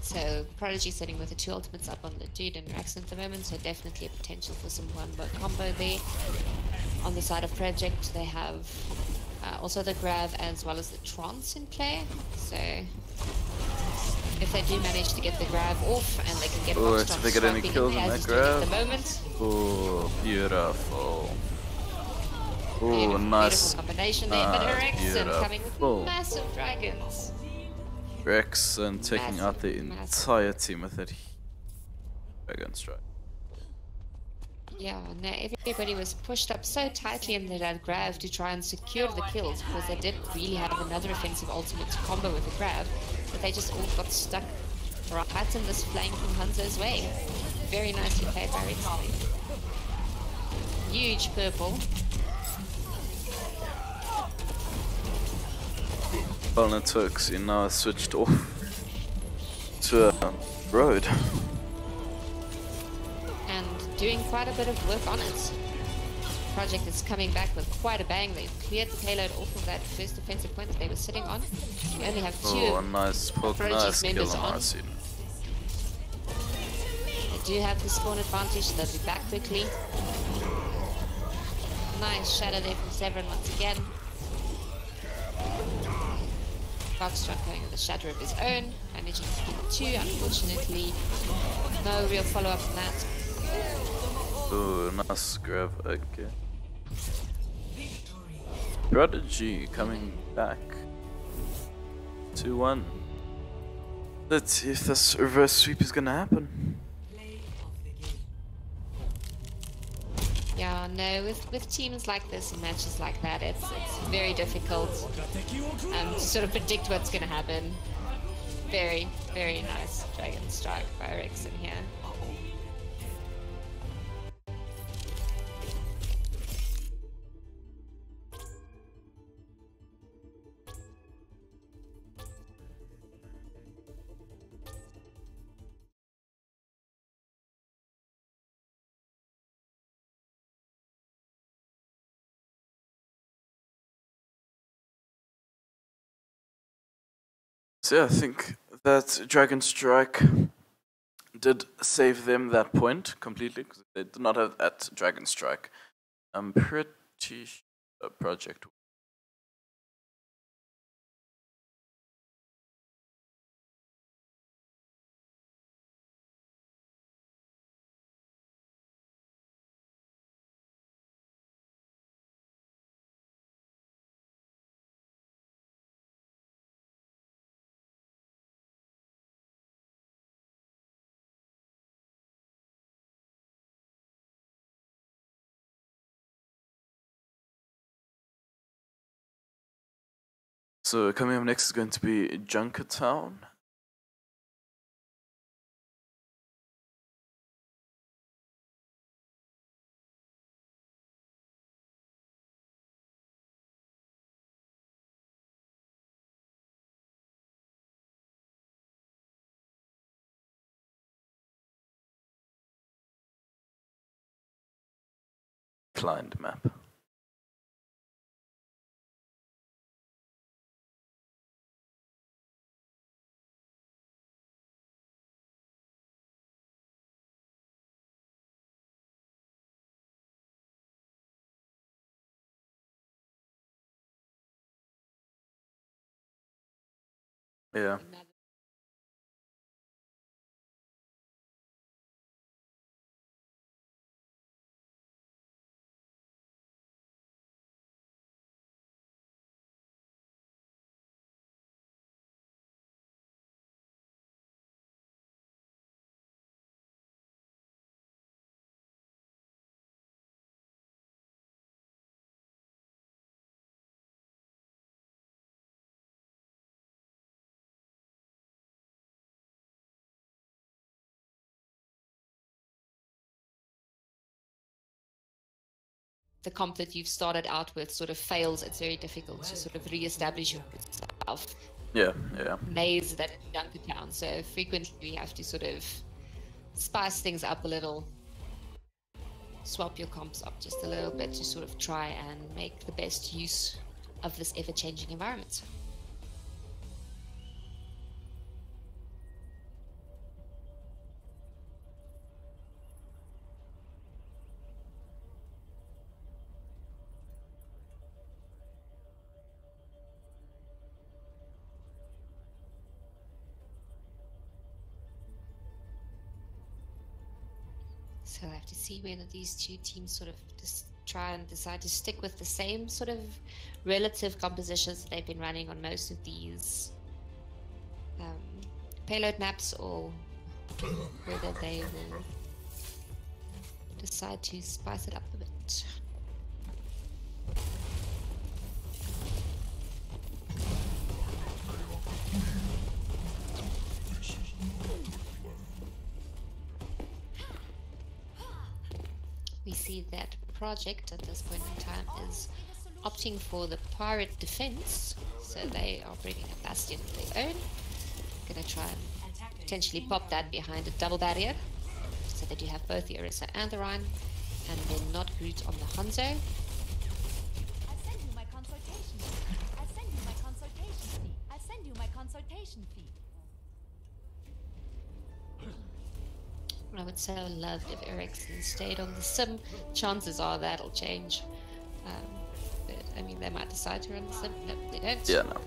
S1: So Prodigy sitting with the 2 ultimates up on the dude and Rax at the moment, so definitely a potential for some one-boat combo there. On the side of Project, they have also the Grav as well as the Trance in play. So if they do manage to get the Grav off and they can get
S2: if they get any kills on that Grav.
S1: At the moment.
S2: Oh, beautiful. Oh, nice.
S1: Combination there, but Eriksen coming with massive dragons.
S2: Eriksen taking out the entire team with that dragon strike.
S1: Yeah, no, everybody was pushed up so tightly in that Grav to try and secure the kills because they did really have another offensive ultimate to combo with the Grav, but they just all got stuck right in this flanking Hanzo's way. Very nicely played by Eriksen. Huge purple.
S2: Turks now switched off to a road.
S1: And doing quite a bit of work on it. Project is coming back with quite a bang. They've cleared the payload off of that first defensive point that they were sitting on. We only have 2
S2: oh, a nice poke, nice kill on Arsene.
S1: They do have the spawn advantage, so they'll be back quickly. Nice shadow there from Severin once again. Foxtrot going with a shatter of his own, managing to keep 2. Unfortunately, no real follow-up on that.
S2: Oh, nice grab again. Prodigy coming back. 2-1. Let's see if this reverse sweep is gonna happen.
S1: Yeah, no, with teams like this and matches like that, it's very difficult to sort of predict what's going to happen. Very, very nice Dragon Strike by Eriksen here.
S2: So yeah, I think that Dragon Strike did save them that point completely, because they did not have that Dragon Strike. I'm pretty sure Project So coming up next is going to be Junkertown. Client map. Yeah.
S1: The comp that you've started out with sort of fails, it's very difficult to sort of re-establish yourself.
S2: Yeah, yeah.
S1: Maze that Junkertown. So frequently we have to sort of spice things up a little, swap your comps up just a little bit to sort of try and make the best use of this ever-changing environment. So I have to see whether these two teams sort of just try and decide to stick with the same sort of relative compositions that they've been running on most of these payload maps, or whether they will decide to spice it up a bit. We see that Project at this point in time is opting for the pirate defense, so they are bringing a bastion of their own. Gonna try and potentially pop that behind a double barrier, so that you have both the Orisa and the Rhine, and then not Groot on the Hanzo.
S3: I'll send you my consultation fee. I'll send you my consultation fee. I'll send you my consultation fee.
S1: I would so love if Ericsson stayed on the sim. Chances are that'll change. But, I mean, they might decide to run the sim. No, they don't.
S2: Yeah, no.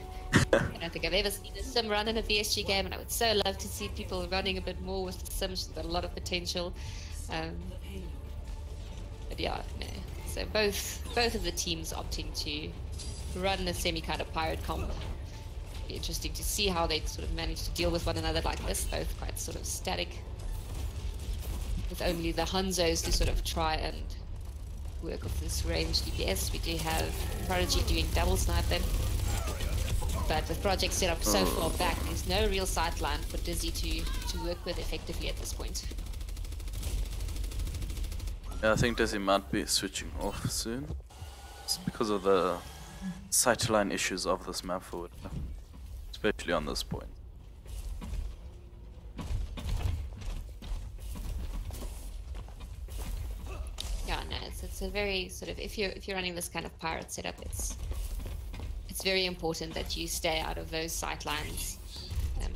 S1: I don't think I've ever seen a sim run in a VSG game, and I would so love to see people running a bit more with the sim. She's got a lot of potential. But yeah, no. So both of the teams opting to run a semi kind of pirate comp. Be interesting to see how they sort of manage to deal with one another like this. Both quite sort of static, with only the Hanzos to sort of try and work with this range DPS. We do have Prodigy doing double sniping, but with Project set up so far back, there's no real sightline for Dizzy to work with effectively at this point.
S2: Yeah, I think Desi might be switching off soon. It's because of the sightline issues of this map forward, especially on this point.
S1: Yeah, no, it's a very sort of, if you're running this kind of pirate setup, it's very important that you stay out of those sightlines.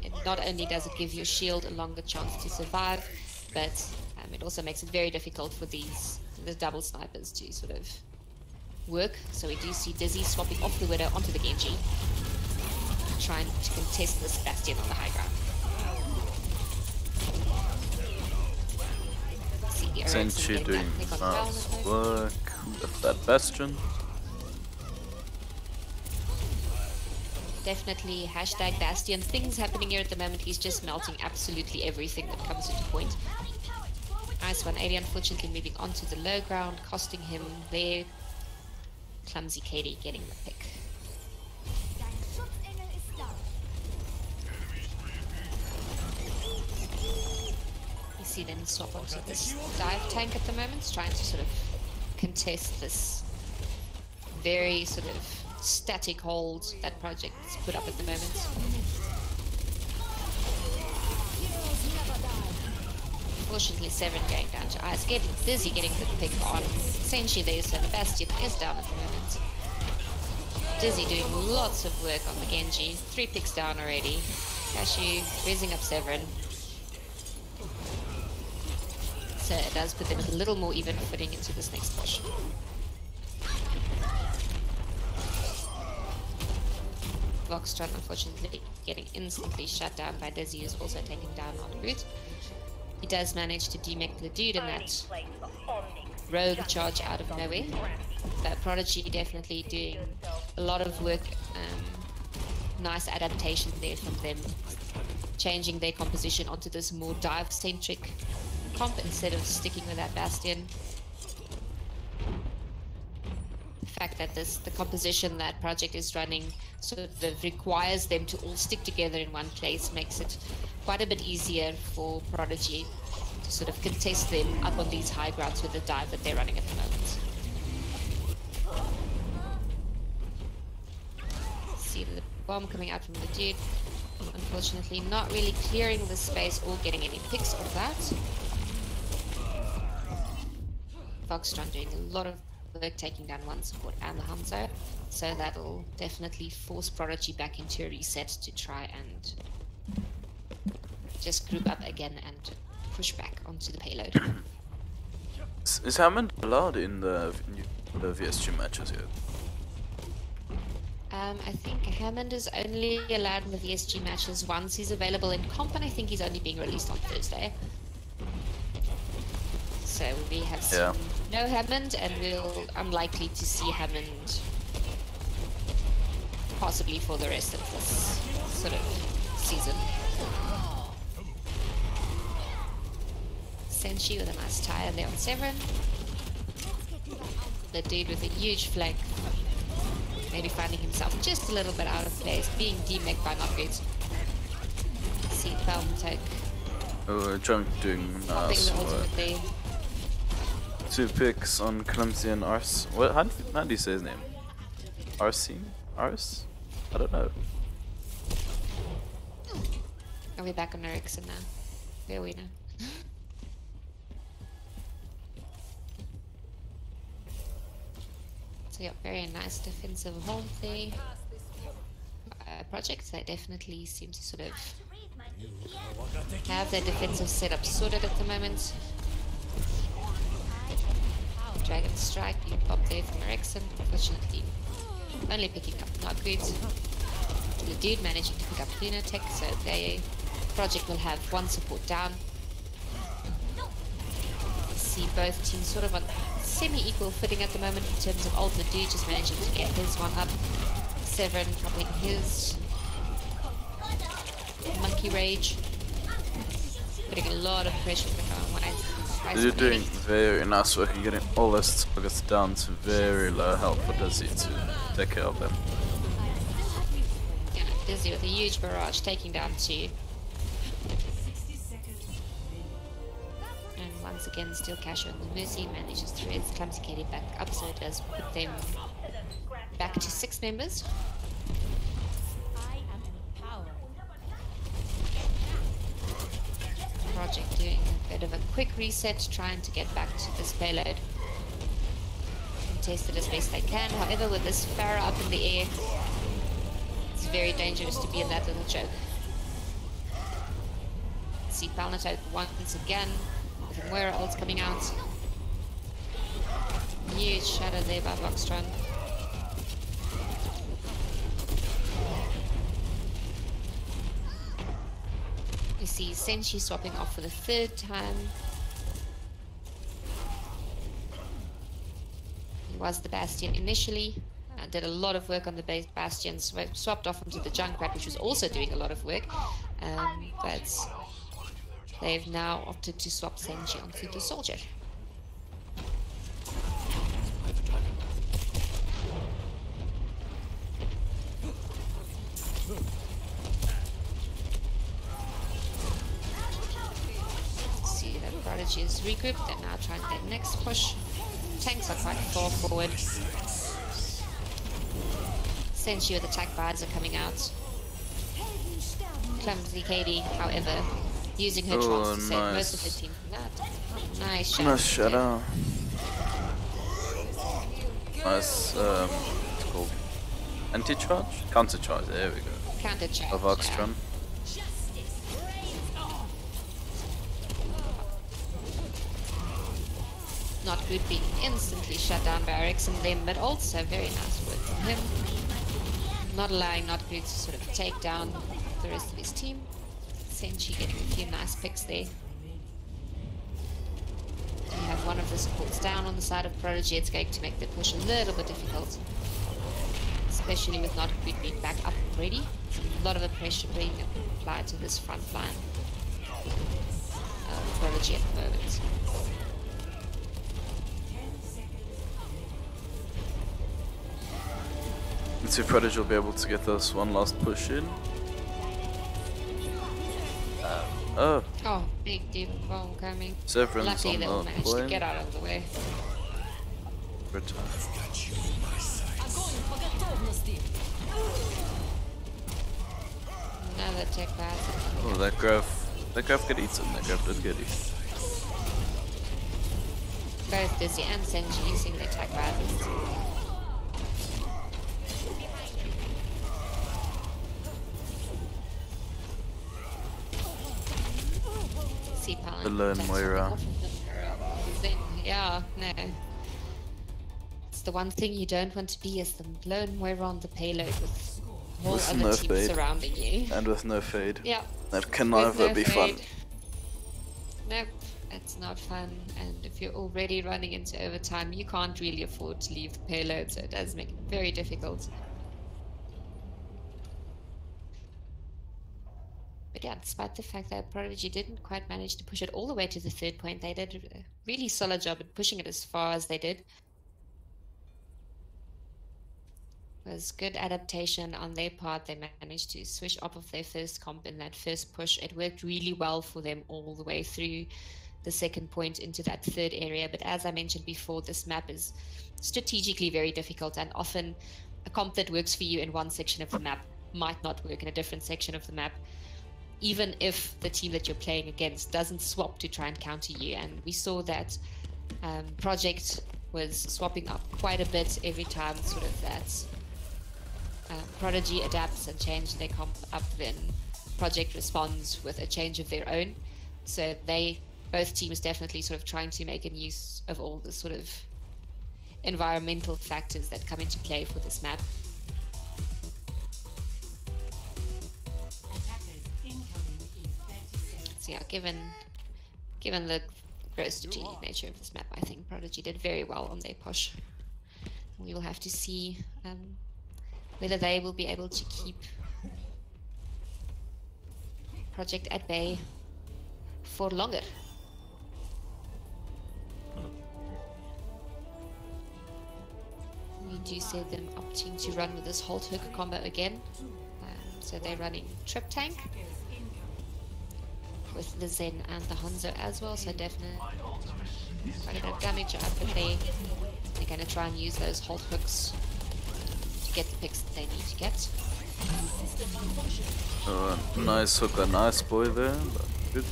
S1: It not only does it give your shield a longer chance to survive, but it also makes it very difficult for the double snipers to sort of work. So we do see Dizzy swapping off the Widow onto the Genji, trying to contest this Bastion on the high ground.
S2: Senshi doing nice work with that Bastion.
S1: Definitely hashtag Bastion. Things happening here at the moment. He's just melting absolutely everything that comes into point. Nice one. Ali unfortunately moving onto the low ground, costing him there. Clumsy Katie getting the pick. see them swap onto this dive tank at the moment, trying to sort of contest this very sort of static hold that Project's put up at the moment. Unfortunately, Severin going down to ice, getting busy getting the pick on Senshi there, so the Bastion is down at the moment. Dizzy doing lots of work on the Genji, 3 picks down already. Cashew raising up Severin. So it does put them a little more even footing into this next push. Voxtron unfortunately getting instantly shut down by Dizzy, who's also taken down on route. He does manage to demech the dude in that rogue charge out of nowhere. But Prodigy definitely doing a lot of work. Nice adaptation there from them, changing their composition onto this more dive-centric comp instead of sticking with that Bastion. The fact that the composition that Project is running sort of requires them to all stick together in one place makes it quite a bit easier for Prodigy to sort of contest them up on these high grounds with the dive that they're running at the moment. See the bomb coming out from the dude. Unfortunately, not really clearing the space or getting any picks of that. Foxtron doing a lot of work taking down one support and the Hanzo, so that'll definitely force Prodigy back into a reset to try and just group up again and push back onto the payload.
S2: Is Hammond allowed in the VSG matches yet?
S1: I think Hammond is only allowed in the VSG matches once he's available in comp, and I think he's only being released on Thursday. So we have seen no Hammond, and we're unlikely to see Hammond possibly for the rest of this sort of season. Senshi with a nice tire there on Severin. The dude with a huge flank, maybe finding himself just a little bit out of place, being demech by not good. See Palmtech.
S2: Oh, Junk doing nice work. 2 picks on Clumsy and Ars. What? How do you say his name? Arsene? Ars? I don't know.
S1: Are we back on Ericsson now? There we know. So yeah, very nice defensive hold there. Project that definitely seems to sort of have their defensive setup sorted at the moment. Dragon Strike being popped there from Ericsson, unfortunately only picking up not good. The dude managing to pick up Lunatech, so they Project will have 1 support down. See both teams sort of on semi-equal footing at the moment in terms of ult. The dude just managing to get his one up. Severin dropping his Monkey Rage, putting a lot of pressure on one.
S2: You're doing very nice work in getting all those targets down to very low health for Dizzy to take care of them.
S1: Yeah, Dizzy with a huge barrage taking down 2. And once again, still Cashew on the Mercy manages to raise Clumsy Katie back up, so it does put them back to 6 members. Project doing a bit of a quick reset, trying to get back to this payload. Contest it as best they can. However, with this Pharah up in the air, it's very dangerous to be in that little choke. See Palnatok once again, with the Moira ults coming out. Huge shadow there by Voxtron. You see Senshi swapping off for the 3rd time. He was the Bastion initially, did a lot of work on the base Bastion, swapped off onto the Junkrat, which was also doing a lot of work, but they've now opted to swap Senshi onto the Soldier. Prodigy is regrouped. They're now trying their next push. Tanks are quite far forward. Senshi with attack bars are coming out. Clumsy KD, however, using her chance to save most of her team from that. Nice shot.
S2: Nice shadow. Nice, what's it called? Anti-charge? Counter-charge, there we go.
S1: Counter charge.
S2: Of Oxtron.
S1: Not good being instantly shut down by Ericsson then, but also very nice work from him. Not allowing Not good to sort of take down the rest of his team. Senshi getting a few nice picks there. We have one of the supports down on the side of Prodigy. It's going to make the push a little bit difficult, especially with Not good being back up already. A lot of the pressure being applied to this front line of Prodigy at the moment.
S2: Let's see if Prodigy will be able to get this one last push in. Oh,
S1: Big deep bomb coming.
S2: Severance
S1: Luckily
S2: on
S1: they all
S2: the
S1: managed to
S2: plane.
S1: get out of the way.
S2: Return.
S1: Another tech pass.
S2: Oh, that graph got eaten. That graph did get eaten.
S1: Both Dizzy and Senji using the attack passes.
S2: The lone Moira.
S1: Yeah, no. It's the one thing you don't want to be is the lone Moira on the payload with whole
S2: With
S1: other
S2: no
S1: teams
S2: fade.
S1: surrounding you.
S2: And with no fade.
S1: Yeah.
S2: That can
S1: With
S2: never
S1: no
S2: be fun.
S1: fade. Nope, it's not fun. And if you're already running into overtime, you can't really afford to leave the payload, so it does make it very difficult. But yeah, despite the fact that Prodigy didn't quite manage to push it all the way to the third point, they did a really solid job at pushing it as far as they did. It was good adaptation on their part. They managed to switch off of their first comp in that first push. It worked really well for them all the way through the second point into that third area. But as I mentioned before, this map is strategically very difficult, and often a comp that works for you in one section of the map might not work in a different section of the map, even if the team that you're playing against doesn't swap to try and counter you. And we saw that Project was swapping up quite a bit every time sort of that Prodigy adapts and changes their comp up, then Project responds with a change of their own. So both teams definitely sort of trying to make use of all the sort of environmental factors that come into play for this map. So yeah, given the very strategic nature of this map, I think Prodigy did very well on their push. We will have to see whether they will be able to keep Project at bay for longer. We do see them opting to run with this Halt Hook combo again. So they're running Trip Tank with the Zen and the Hanzo as well, so definitely quite a bit of damage up, but they're going to try and use those Halt Hooks to get the picks that they need to get.
S2: Nice hooker, nice boy there, but good.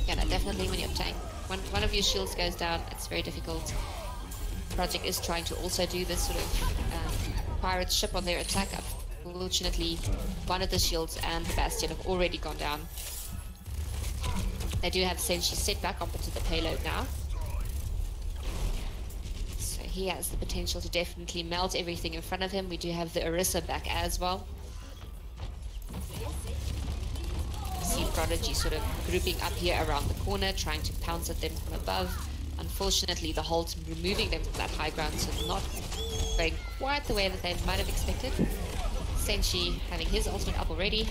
S1: Yeah, no, definitely when you're tank, when one of your shields goes down, it's very difficult. Project is trying to also do this sort of pirate ship on their attack. Unfortunately, one of the shields and the Bastion have already gone down. They do have Senshi set back onto the payload now. So he has the potential to definitely melt everything in front of him. We do have the Orisa back as well. See Prodigy sort of grouping up here around the corner, trying to pounce at them from above. Unfortunately, the Halt removing them from that high ground, so not going quite the way that they might have expected. Senshi having his ultimate up already.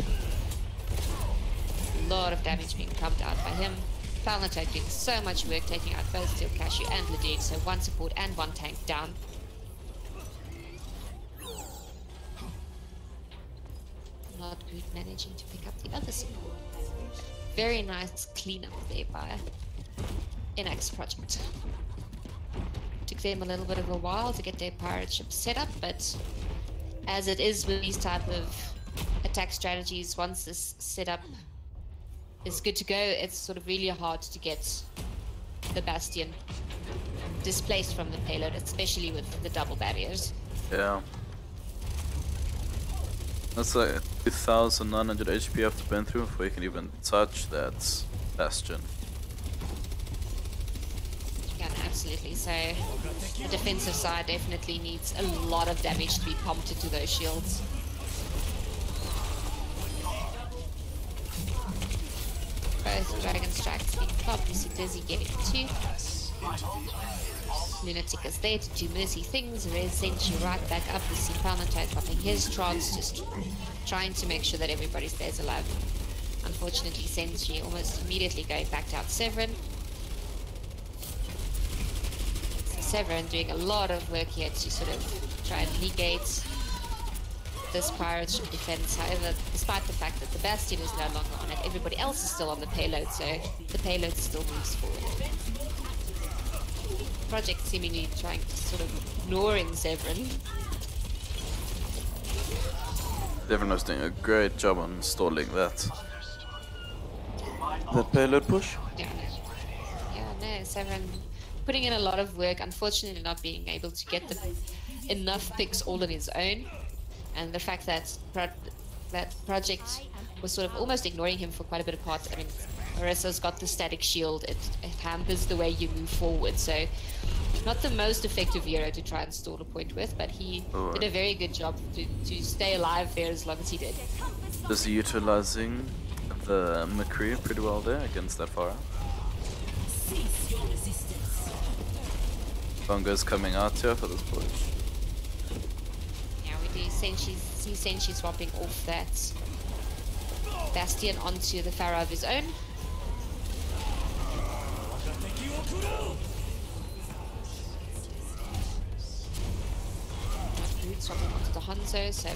S1: A lot of damage being pumped out by him. Falnatok doing so much work, taking out both Steel Cashew and Ladid, so one support and one tank down. Not good managing to pick up the other support. very nice cleanup there by NX Project. Took them a little bit of a while to get their pirate ship set up, but as it is with these type of attack strategies, once this setup is good to go, it's sort of really hard to get the Bastion displaced from the payload, especially with the double barriers.
S2: Yeah. That's like 2,900 HP you have to burn through before you can even touch that Bastion.
S1: Yeah, absolutely. So the defensive side definitely needs a lot of damage to be pumped into those shields. Both Dragon Strikes being popped. You see Dizzy getting 2. Lunatic is there to do mercy things. Rez sends you right back up. You see Palnatite popping his trance, just trying to make sure that everybody stays alive. Unfortunately, Senshi almost immediately going back to out Severin. Severin doing a lot of work here to sort of try and negate this pirate ship defense. However, despite the fact that the Bastion is no longer on it, everybody else is still on the payload, so the payload still moves forward. Project seemingly trying to sort of ignoring Severin.
S2: Severin was doing a great job on stalling that. The payload push?
S1: Yeah, no, Severin putting in a lot of work, unfortunately not being able to get enough picks all on his own. And the fact that Project was sort of almost ignoring him for quite a bit of parts. I mean, Orissa's got the static shield, it hampers the way you move forward, so not the most effective hero to try and stall a point with, but he did a very good job to stay alive there as long as he did.
S2: Just utilizing the McCree pretty well there against that Pharah. Bongo's coming out here for this push.
S1: Yeah, we do see Senshi swapping off that Bastion onto the Pharah of his own. Swapping onto the Hanzo, so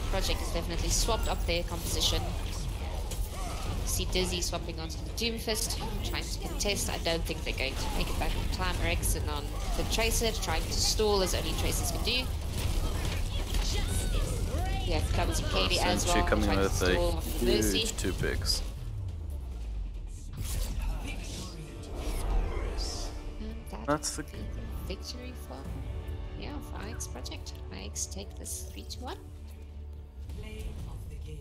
S1: Project has definitely swapped up their composition. See Dizzy swapping onto the Doomfist, trying to contest. I don't think they're going to make it back in time. Erikson on the Tracer, trying to stall as only Tracers can do. Yeah, comes Katie as well,
S2: coming
S1: trying to
S2: with
S1: stall
S2: a
S1: off the Mercy.
S2: huge 2 picks. That's the
S1: victory for IX Project. IX take this 3-1.
S4: Play of the game.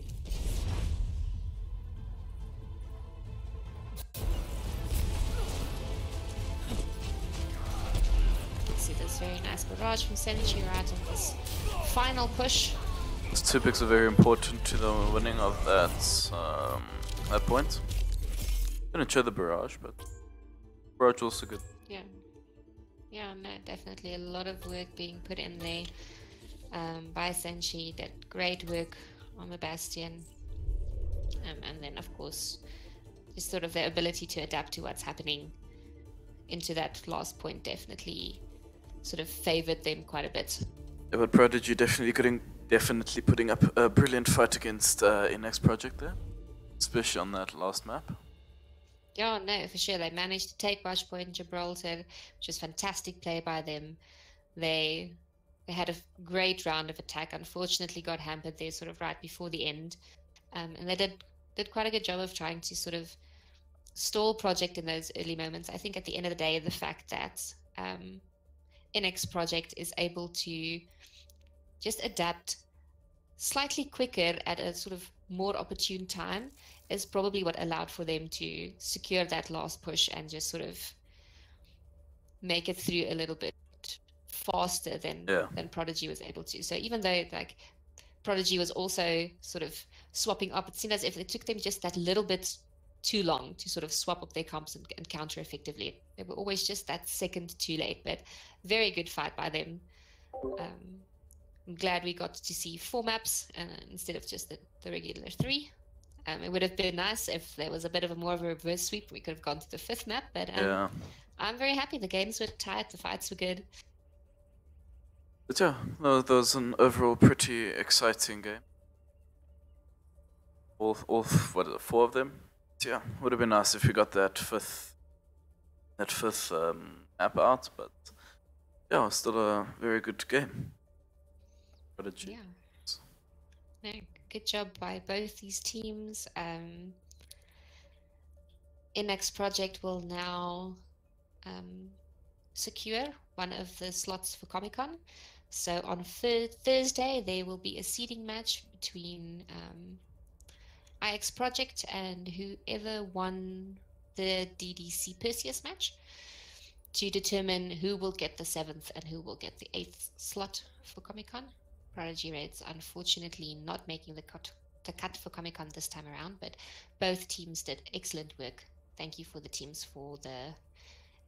S1: See this very nice barrage from Senshi right on this final push.
S2: Those 2 picks are very important to the winning of that point. Didn't show the barrage, but barrage also good.
S1: Yeah, no, definitely a lot of work being put in there by Senshi. Did great work on the Bastion. And then, of course, just sort of their ability to adapt to what's happening into that last point definitely sort of favored them quite a bit.
S2: Yeah, but Prodigy definitely putting up a brilliant fight against NX Project there, especially on that last map.
S1: Yeah, no, for sure. They managed to take Watch Point Gibraltar, which was fantastic play by them. They had a great round of attack. Unfortunately, got hampered there sort of right before the end. And they did quite a good job of trying to sort of stall Project in those early moments. I think at the end of the day, the fact that NX Project is able to just adapt slightly quicker at a sort of more opportune time is probably what allowed for them to secure that last push and just sort of make it through a little bit faster than Prodigy was able to. So even though like Prodigy was also sort of swapping up, it seemed as if it took them just that little bit too long to sort of swap up their comps and counter effectively. They were always just that second too late, but very good fight by them. I'm glad we got to see 4 maps instead of just the regular 3. It would have been nice if there was a bit of more of a reverse sweep. We could have gone to the 5th map, but I'm very happy. The games were tight, the fights were good.
S2: But yeah, no, that was an overall pretty exciting game. All what are the 4 of them? Yeah, would have been nice if we got that fifth map out, but yeah, still a very good game. Prodigy.
S1: Yeah. No, good job by both these teams. NX Project will now secure one of the slots for Comic-Con. So on Thursday, there will be a seeding match between IX Project and whoever won the DDC Perseus match to determine who will get the 7th and who will get the 8th slot for Comic-Con. ProdigyRez unfortunately not making the cut for Comic-Con this time around, but both teams did excellent work. Thank you for the teams for the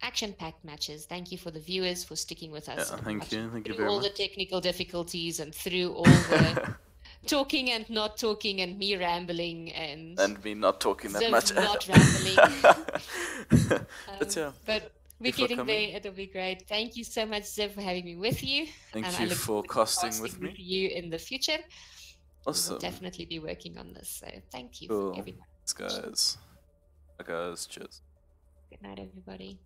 S1: action-packed matches. Thank you for the viewers for sticking with us.
S2: Yeah, thank you
S1: through
S2: very
S1: all
S2: much.
S1: the technical difficulties and through all the talking and not talking and me rambling and
S2: me not talking that
S1: Ziv
S2: much.
S1: not rambling.
S2: But yeah,
S1: But we're
S2: for
S1: getting
S2: coming.
S1: there. It'll be great. Thank you so much, Ziv, for having me with you.
S2: Thank
S1: I
S2: you
S1: look
S2: for
S1: forward to
S2: casting with me.
S1: you in the future.
S2: Awesome.
S1: We'll definitely be working on this. So thank you,
S2: Cool.
S1: everyone.
S2: Thanks, guys. Bye, guys. Cheers.
S1: Good night, everybody.